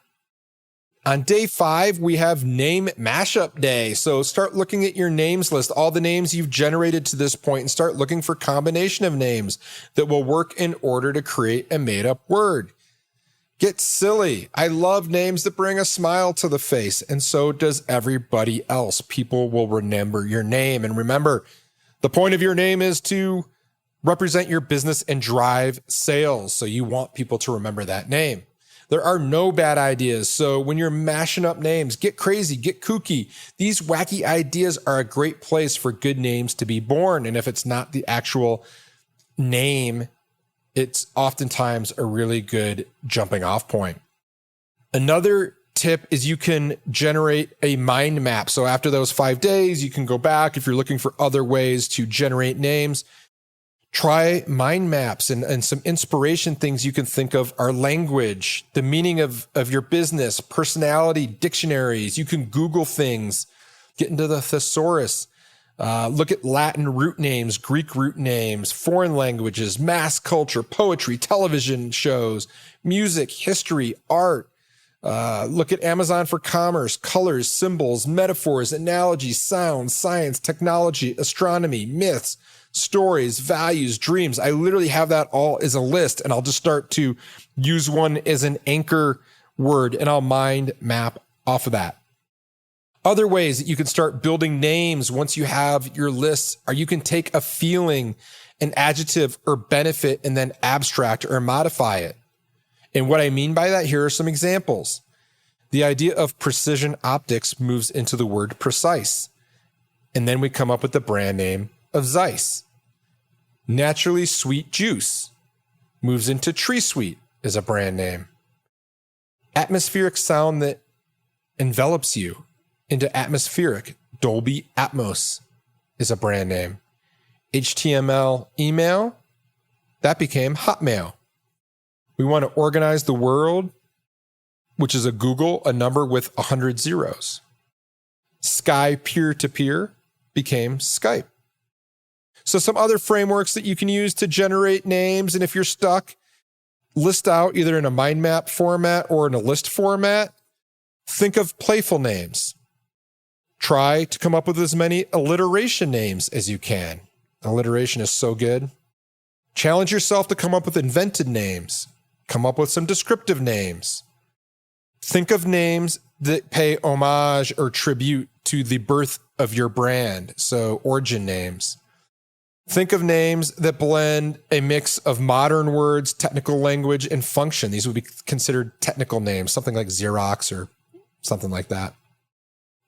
On day 5, we have name mashup day. So start looking at your names list, all the names you've generated to this point, and start looking for combination of names that will work in order to create a made up word. Get silly. I love names that bring a smile to the face, and so does everybody else. People will remember your name. And remember, the point of your name is to represent your business and drive sales. So you want people to remember that name. There are no bad ideas. So when you're mashing up names, get crazy, get kooky. These wacky ideas are a great place for good names to be born. And if it's not the actual name, it's oftentimes a really good jumping off point. Another tip is you can generate a mind map. So after those 5 days, you can go back if you're looking for other ways to generate names. Try mind maps and some inspiration things you can think of are language, the meaning of your business, personality, dictionaries. You can Google things, get into the thesaurus, look at Latin root names, Greek root names, foreign languages, mass culture, poetry, television shows, music, history, art. Look at Amazon for commerce, colors, symbols, metaphors, analogies, sounds, science, technology, astronomy, myths, stories, values, dreams. I literally have that all as a list, and I'll just start to use one as an anchor word, and I'll mind map off of that. Other ways that you can start building names once you have your lists are you can take a feeling, an adjective or benefit, and then abstract or modify it. And what I mean by that, here are some examples. The idea of precision optics moves into the word precise. And then we come up with the brand name of Zeiss. Naturally sweet juice moves into tree sweet as a brand name. Atmospheric sound that envelops you into atmospheric. Dolby Atmos is a brand name. HTML email, that became Hotmail. We want to organize the world, which is a Google, a number with 100 zeros. Sky peer-to-peer became Skype. So some other frameworks that you can use to generate names, and if you're stuck, list out either in a mind map format or in a list format. Think of playful names. Try to come up with as many alliteration names as you can. Alliteration is so good. Challenge yourself to come up with invented names. Come up with some descriptive names. Think of names that pay homage or tribute to the birth of your brand, so origin names. Think of names that blend a mix of modern words, technical language, and function. These would be considered technical names, something like Xerox or something like that.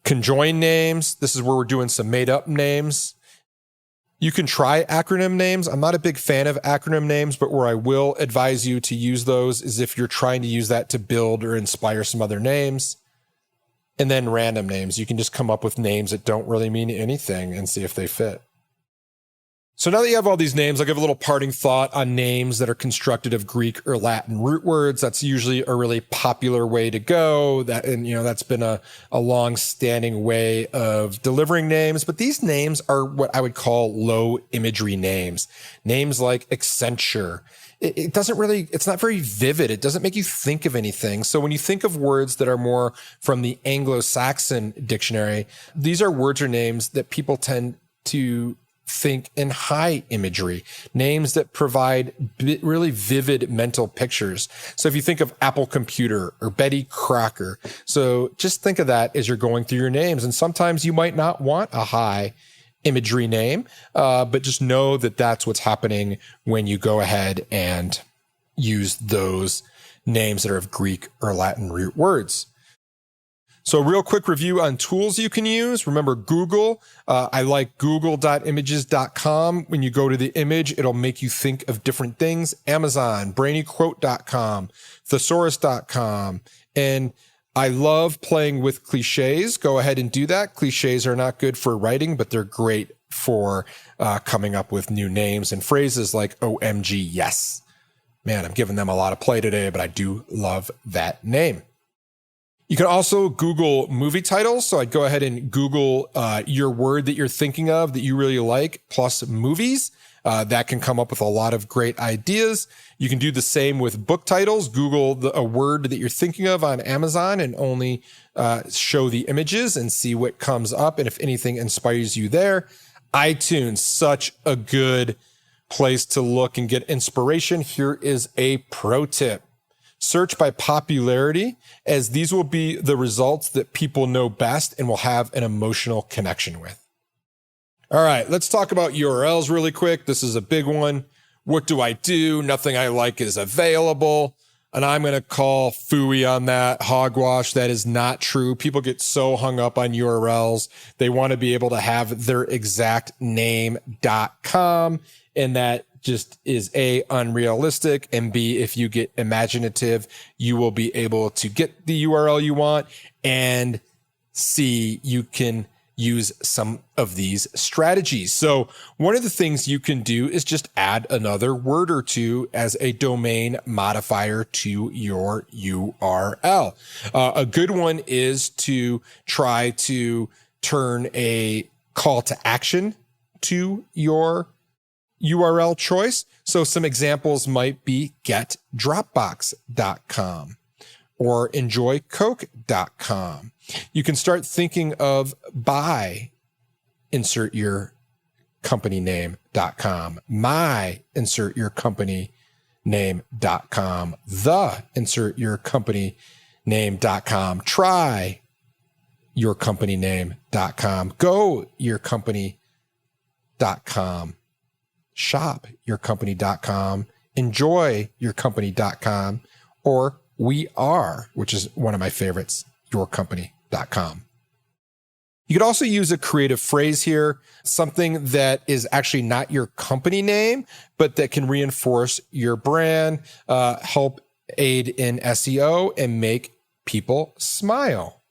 Conjoin names. This is where we're doing some made-up names. You can try acronym names. I'm not a big fan of acronym names, but where I will advise you to use those is if you're trying to use that to build or inspire some other names. And then random names. You can just come up with names that don't really mean anything and see if they fit. So now that you have all these names, I'll give a little parting thought on names that are constructed of Greek or Latin root words. That's usually a really popular way to go. That's been a long-standing way of delivering names. But these names are what I would call low imagery names. Names like Accenture. It's not very vivid. It doesn't make you think of anything. So when you think of words that are more from the Anglo-Saxon dictionary, these are words or names that people tend to think in high imagery, names that provide really vivid mental pictures. So if you think of Apple Computer or Betty Crocker, so just think of that as you're going through your names. And sometimes you might not want a high imagery name, but just know that that's what's happening when you go ahead and use those names that are of Greek or Latin root words. So a real quick review on tools you can use. Remember Google. I like google.images.com. When you go to the image, it'll make you think of different things. Amazon, brainyquote.com, thesaurus.com. And I love playing with cliches. Go ahead and do that. Cliches are not good for writing, but they're great for coming up with new names and phrases like OMG, yes. Man, I'm giving them a lot of play today, but I do love that name. You can also Google movie titles. So I'd go ahead and Google your word that you're thinking of that you really like, plus movies. That can come up with a lot of great ideas. You can do the same with book titles. Google a word that you're thinking of on Amazon and only show the images and see what comes up and if anything inspires you there. iTunes, such a good place to look and get inspiration. Here is a pro tip. Search by popularity, as these will be the results that people know best and will have an emotional connection with. All right, let's talk about URLs really quick. This is a big one. What do I do? Nothing I like is available. And I'm going to call phooey on that. Hogwash. That is not true. People get so hung up on URLs. They want to be able to have their exact name.com, and that just is A, unrealistic, and B, if you get imaginative, you will be able to get the URL you want, and C, you can use some of these strategies. So one of the things you can do is just add another word or two as a domain modifier to your URL. A good one is to try to turn a call to action to your URL choice. So some examples might be getdropbox.com or enjoycoke.com. You can start thinking of buy, insert your company name.com, my, insert your company name.com, the, insert your company name.com, try your company name.com, go your company.com, shop yourcompany.com, enjoy yourcompany.com, or we are, which is one of my favorites, yourcompany.com. You could also use a creative phrase here, something that is actually not your company name, but that can reinforce your brand, help aid in SEO, and make people smile.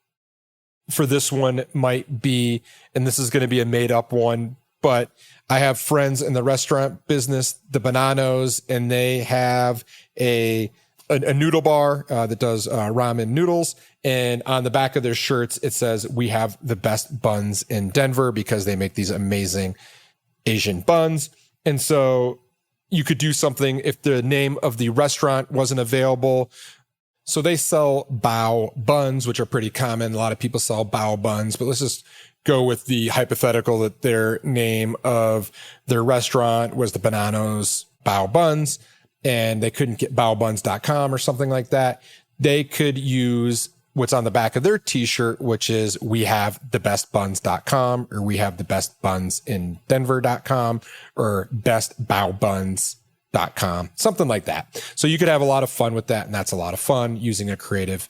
For this one might be, and this is going to be a made up one, but I have friends in the restaurant business, the Bananos, and they have a noodle bar that does ramen noodles. And on the back of their shirts, it says, we have the best buns in Denver, because they make these amazing Asian buns. And so you could do something if the name of the restaurant wasn't available. So they sell bao buns, which are pretty common. A lot of people sell bao buns, but let's just go with the hypothetical that their name of their restaurant was the Bananos Bao Buns, and they couldn't get baobuns.com or something like that. They could use what's on the back of their t-shirt, which is we have the best buns.com, or we have the best buns in Denver.com, or bestbaobuns.com, something like that. So you could have a lot of fun with that. And that's a lot of fun using a creative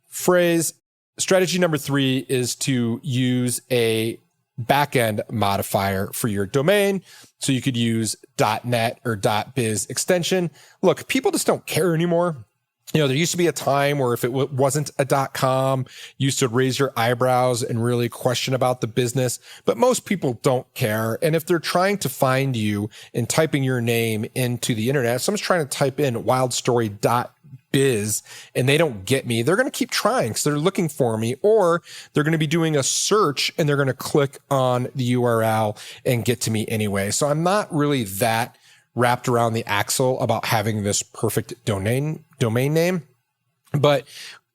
phrase. Strategy number 3 is to use a backend modifier for your domain. So you could use .net or .biz extension. Look, people just don't care anymore There used to be a time where if it wasn't a .com, you used to raise your eyebrows and really question about the business, but most people don't care. And if they're trying to find you and typing your name into the internet, if someone's trying to type in wildstory.biz and they don't get me, they're going to keep trying because they're looking for me, or they're going to be doing a search and they're going to click on the URL and get to me anyway. So I'm not really that wrapped around the axle about having this perfect domain name. But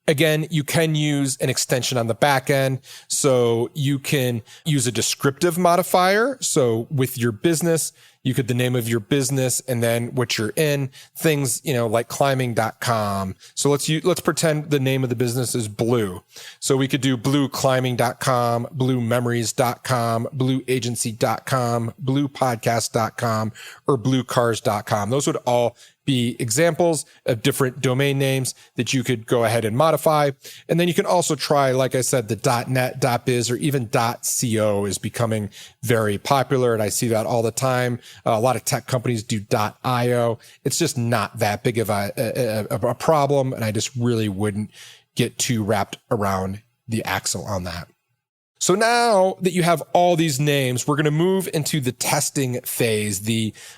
again, you can use an extension on the back end. So you can use a descriptive modifier. So with your business, you could the name of your business and then what you're in, things, like climbing.com. So let's pretend the name of the business is Blue. So we could do blueclimbing.com, bluememories.com, blueagency.com, bluepodcast.com, or bluecars.com. Those would all be examples of different domain names that you could go ahead and modify. And then you can also try, like I said, the .net, .biz, or even .co is becoming very popular. And I see that all the time. A lot of tech companies do .io. It's just not that big of a problem. And I just really wouldn't get too wrapped around the axle on that. So now that you have all these names, we're going to move into the testing phase.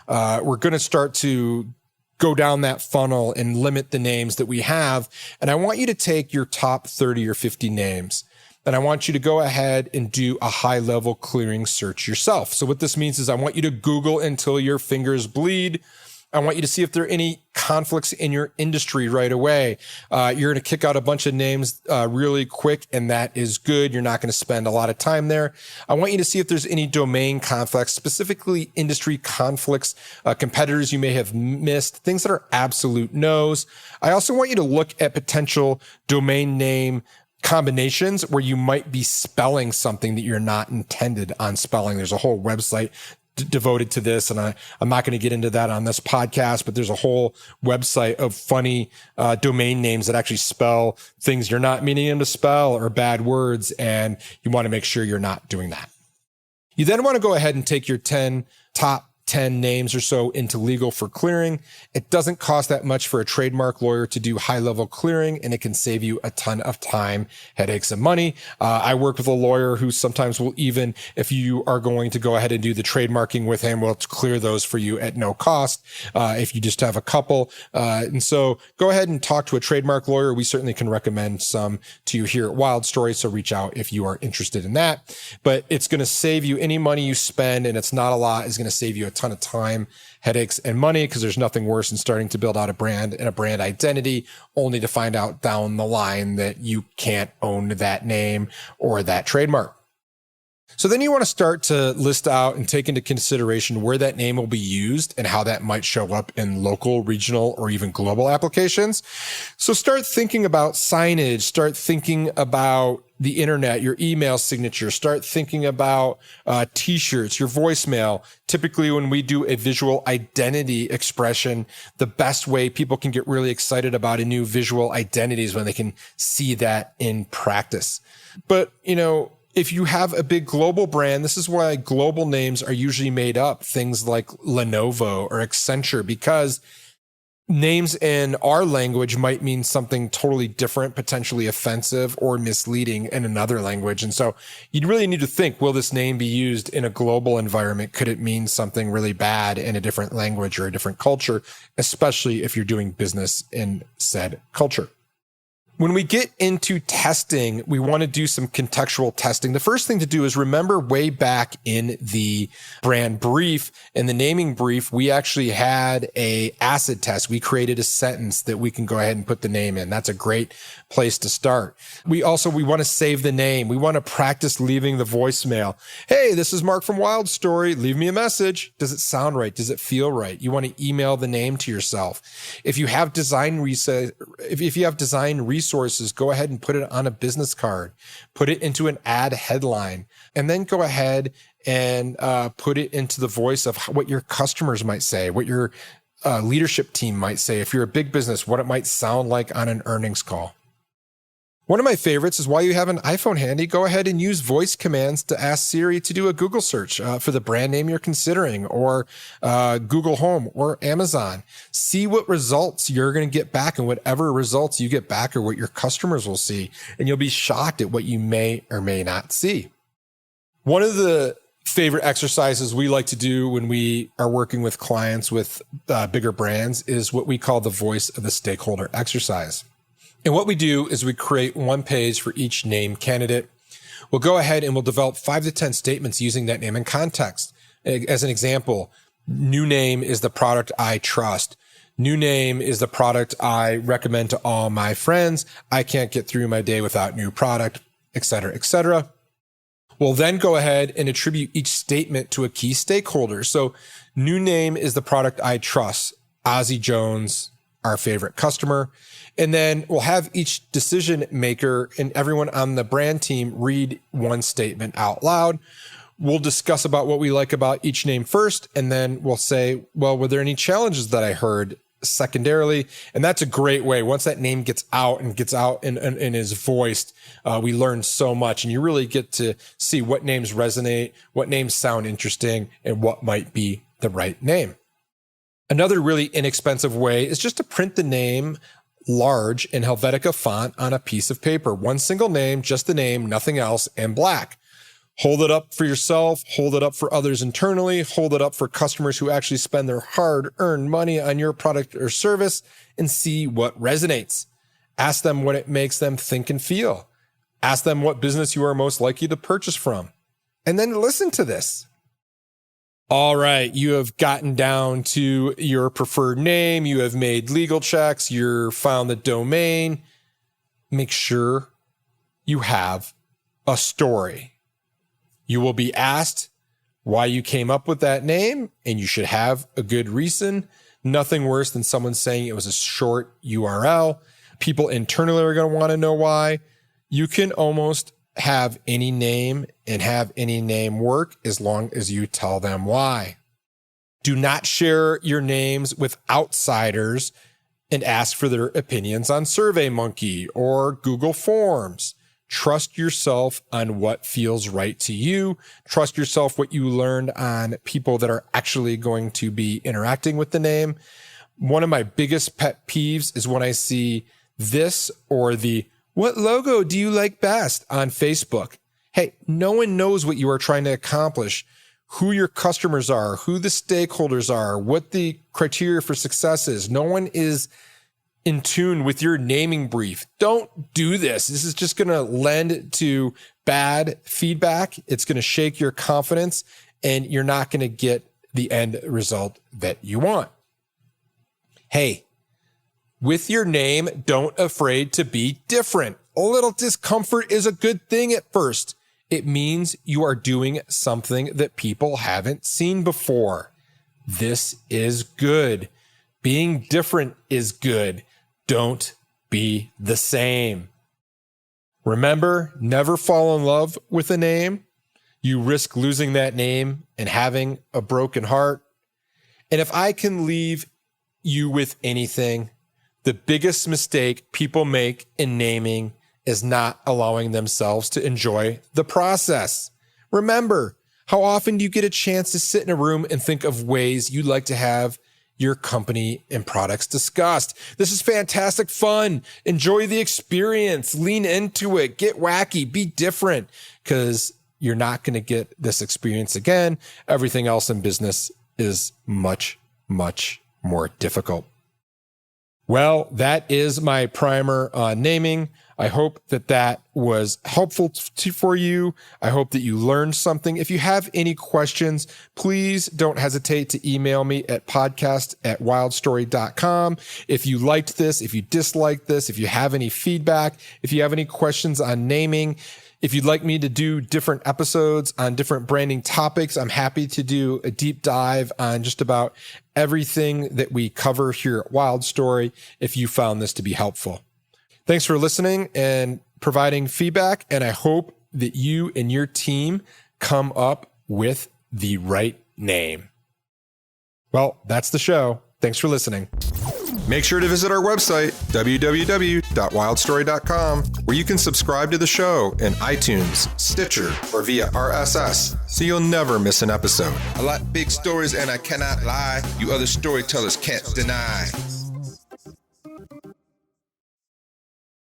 We're going to start to go down that funnel and limit the names that we have. And I want you to take your top 30 or 50 names, and I want you to go ahead and do a high-level clearing search yourself. So what this means is I want you to Google until your fingers bleed. I want you to see if there are any conflicts in your industry right away. You're going to kick out a bunch of names really quick, and that is good. You're not going to spend a lot of time there. I want you to see if there's any domain conflicts, specifically industry conflicts, competitors you may have missed, things that are absolute no's. I also want you to look at potential domain name combinations where you might be spelling something that you're not intended on spelling. There's a whole website devoted to this, and I'm not going to get into that on this podcast, but there's a whole website of funny domain names that actually spell things you're not meaning them to spell or bad words, and you want to make sure you're not doing that. You then want to go ahead and take your top 10 names or so into legal for clearing. It doesn't cost that much for a trademark lawyer to do high-level clearing, and it can save you a ton of time, headaches, and money. I work with a lawyer who sometimes will even, if you are going to go ahead and do the trademarking with him, will clear those for you at no cost if you just have a couple. And so go ahead and talk to a trademark lawyer. We certainly can recommend some to you here at Wildstory, so reach out if you are interested in that. But it's going to save you any money you spend, and it's not a lot. It's going to save you a ton of time, headaches, and money, because there's nothing worse than starting to build out a brand and a brand identity only to find out down the line that you can't own that name or that trademark. So then you want to start to list out and take into consideration where that name will be used and how that might show up in local, regional, or even global applications. So start thinking about signage, start thinking about the internet, your email signature, start thinking about t-shirts, your voicemail. Typically, when we do a visual identity expression, the best way people can get really excited about a new visual identity is when they can see that in practice. But, if you have a big global brand, this is why global names are usually made up, things like Lenovo or Accenture, because names in our language might mean something totally different, potentially offensive or misleading in another language. And so you'd really need to think, will this name be used in a global environment? Could it mean something really bad in a different language or a different culture, especially if you're doing business in said culture? When we get into testing, we want to do some contextual testing. The first thing to do is remember way back in the brand brief, in the naming brief, we actually had a acid test. We created a sentence that we can go ahead and put the name in. That's a great place to start. We want to save the name. We want to practice leaving the voicemail. Hey, this is Mark from Wildstory. Leave me a message. Does it sound right? Does it feel right? You want to email the name to yourself. If you have design resources, go ahead and put it on a business card, put it into an ad headline, and then go ahead and put it into the voice of what your customers might say, what your leadership team might say. If you're a big business, what it might sound like on an earnings call. One of my favorites is while you have an iPhone handy, go ahead and use voice commands to ask Siri to do a Google search for the brand name you're considering, or Google Home or Amazon. See what results you're going to get back, and whatever results you get back are what your customers will see. And you'll be shocked at what you may or may not see. One of the favorite exercises we like to do when we are working with clients with bigger brands is what we call the voice of the stakeholder exercise. And what we do is we create one page for each name candidate. We'll go ahead and we'll develop 5 to 10 statements using that name in context. As an example, new name is the product I trust. New name is the product I recommend to all my friends. I can't get through my day without new product, etc., etc. We'll then go ahead and attribute each statement to a key stakeholder. So new name is the product I trust. Ozzie Jones, our favorite customer. And then we'll have each decision maker and everyone on the brand team read one statement out loud. We'll discuss about what we like about each name first, and then we'll say, well, were there any challenges that I heard secondarily? And that's a great way. Once that name gets out and is voiced, we learn so much, and you really get to see what names resonate, what names sound interesting, and what might be the right name. Another really inexpensive way is just to print the name large in Helvetica font on a piece of paper. One single name, just the name, nothing else, and black. Hold it up for yourself, hold it up for others internally, hold it up for customers who actually spend their hard-earned money on your product or service, and see what resonates. Ask them what it makes them think and feel. Ask them what business you are most likely to purchase from. And then listen to this. All right, you have gotten down to your preferred name. You have made legal checks. You've found the domain. Make sure you have a story. You will be asked why you came up with that name, and you should have a good reason. Nothing worse than someone saying it was a short URL. People internally are going to want to know why. You can almost have any name and have any name work as long as you tell them why. Do not share your names with outsiders and ask for their opinions on SurveyMonkey or Google Forms. Trust yourself on what feels right to you. Trust yourself what you learned on people that are actually going to be interacting with the name. One of my biggest pet peeves is when I see this or the "what logo do you like best?" on Facebook. Hey, no one knows what you are trying to accomplish, who your customers are, who the stakeholders are, what the criteria for success is. No one is in tune with your naming brief. Don't do this. This is just going to lend to bad feedback. It's going to shake your confidence, and you're not going to get the end result that you want. Hey, with your name, don't afraid to be different. A little discomfort is a good thing at first. It means you are doing something that people haven't seen before. This is good. Being different is good. Don't be the same. Remember, never fall in love with a name. You risk losing that name and having a broken heart. And if I can leave you with anything, the biggest mistake people make in naming is not allowing themselves to enjoy the process. Remember, how often do you get a chance to sit in a room and think of ways you'd like to have your company and products discussed? This is fantastic fun. Enjoy the experience. Lean into it. Get wacky. Be different, because you're not going to get this experience again. Everything else in business is much, much more difficult. Well, that is my primer on naming. I hope that was helpful for you. I hope that you learned something. If you have any questions, please don't hesitate to email me at podcast@wildstory.com. If you liked this, if you disliked this, if you have any feedback, if you have any questions on naming, if you'd like me to do different episodes on different branding topics, I'm happy to do a deep dive on just about everything that we cover here at Wildstory if you found this to be helpful. Thanks for listening and providing feedback, and I hope that you and your team come up with the right name. Well, that's the show. Thanks for listening. Make sure to visit our website, www.wildstory.com, where you can subscribe to the show in iTunes, Stitcher, or via RSS, so you'll never miss an episode. I like big stories and I cannot lie. You other storytellers can't deny.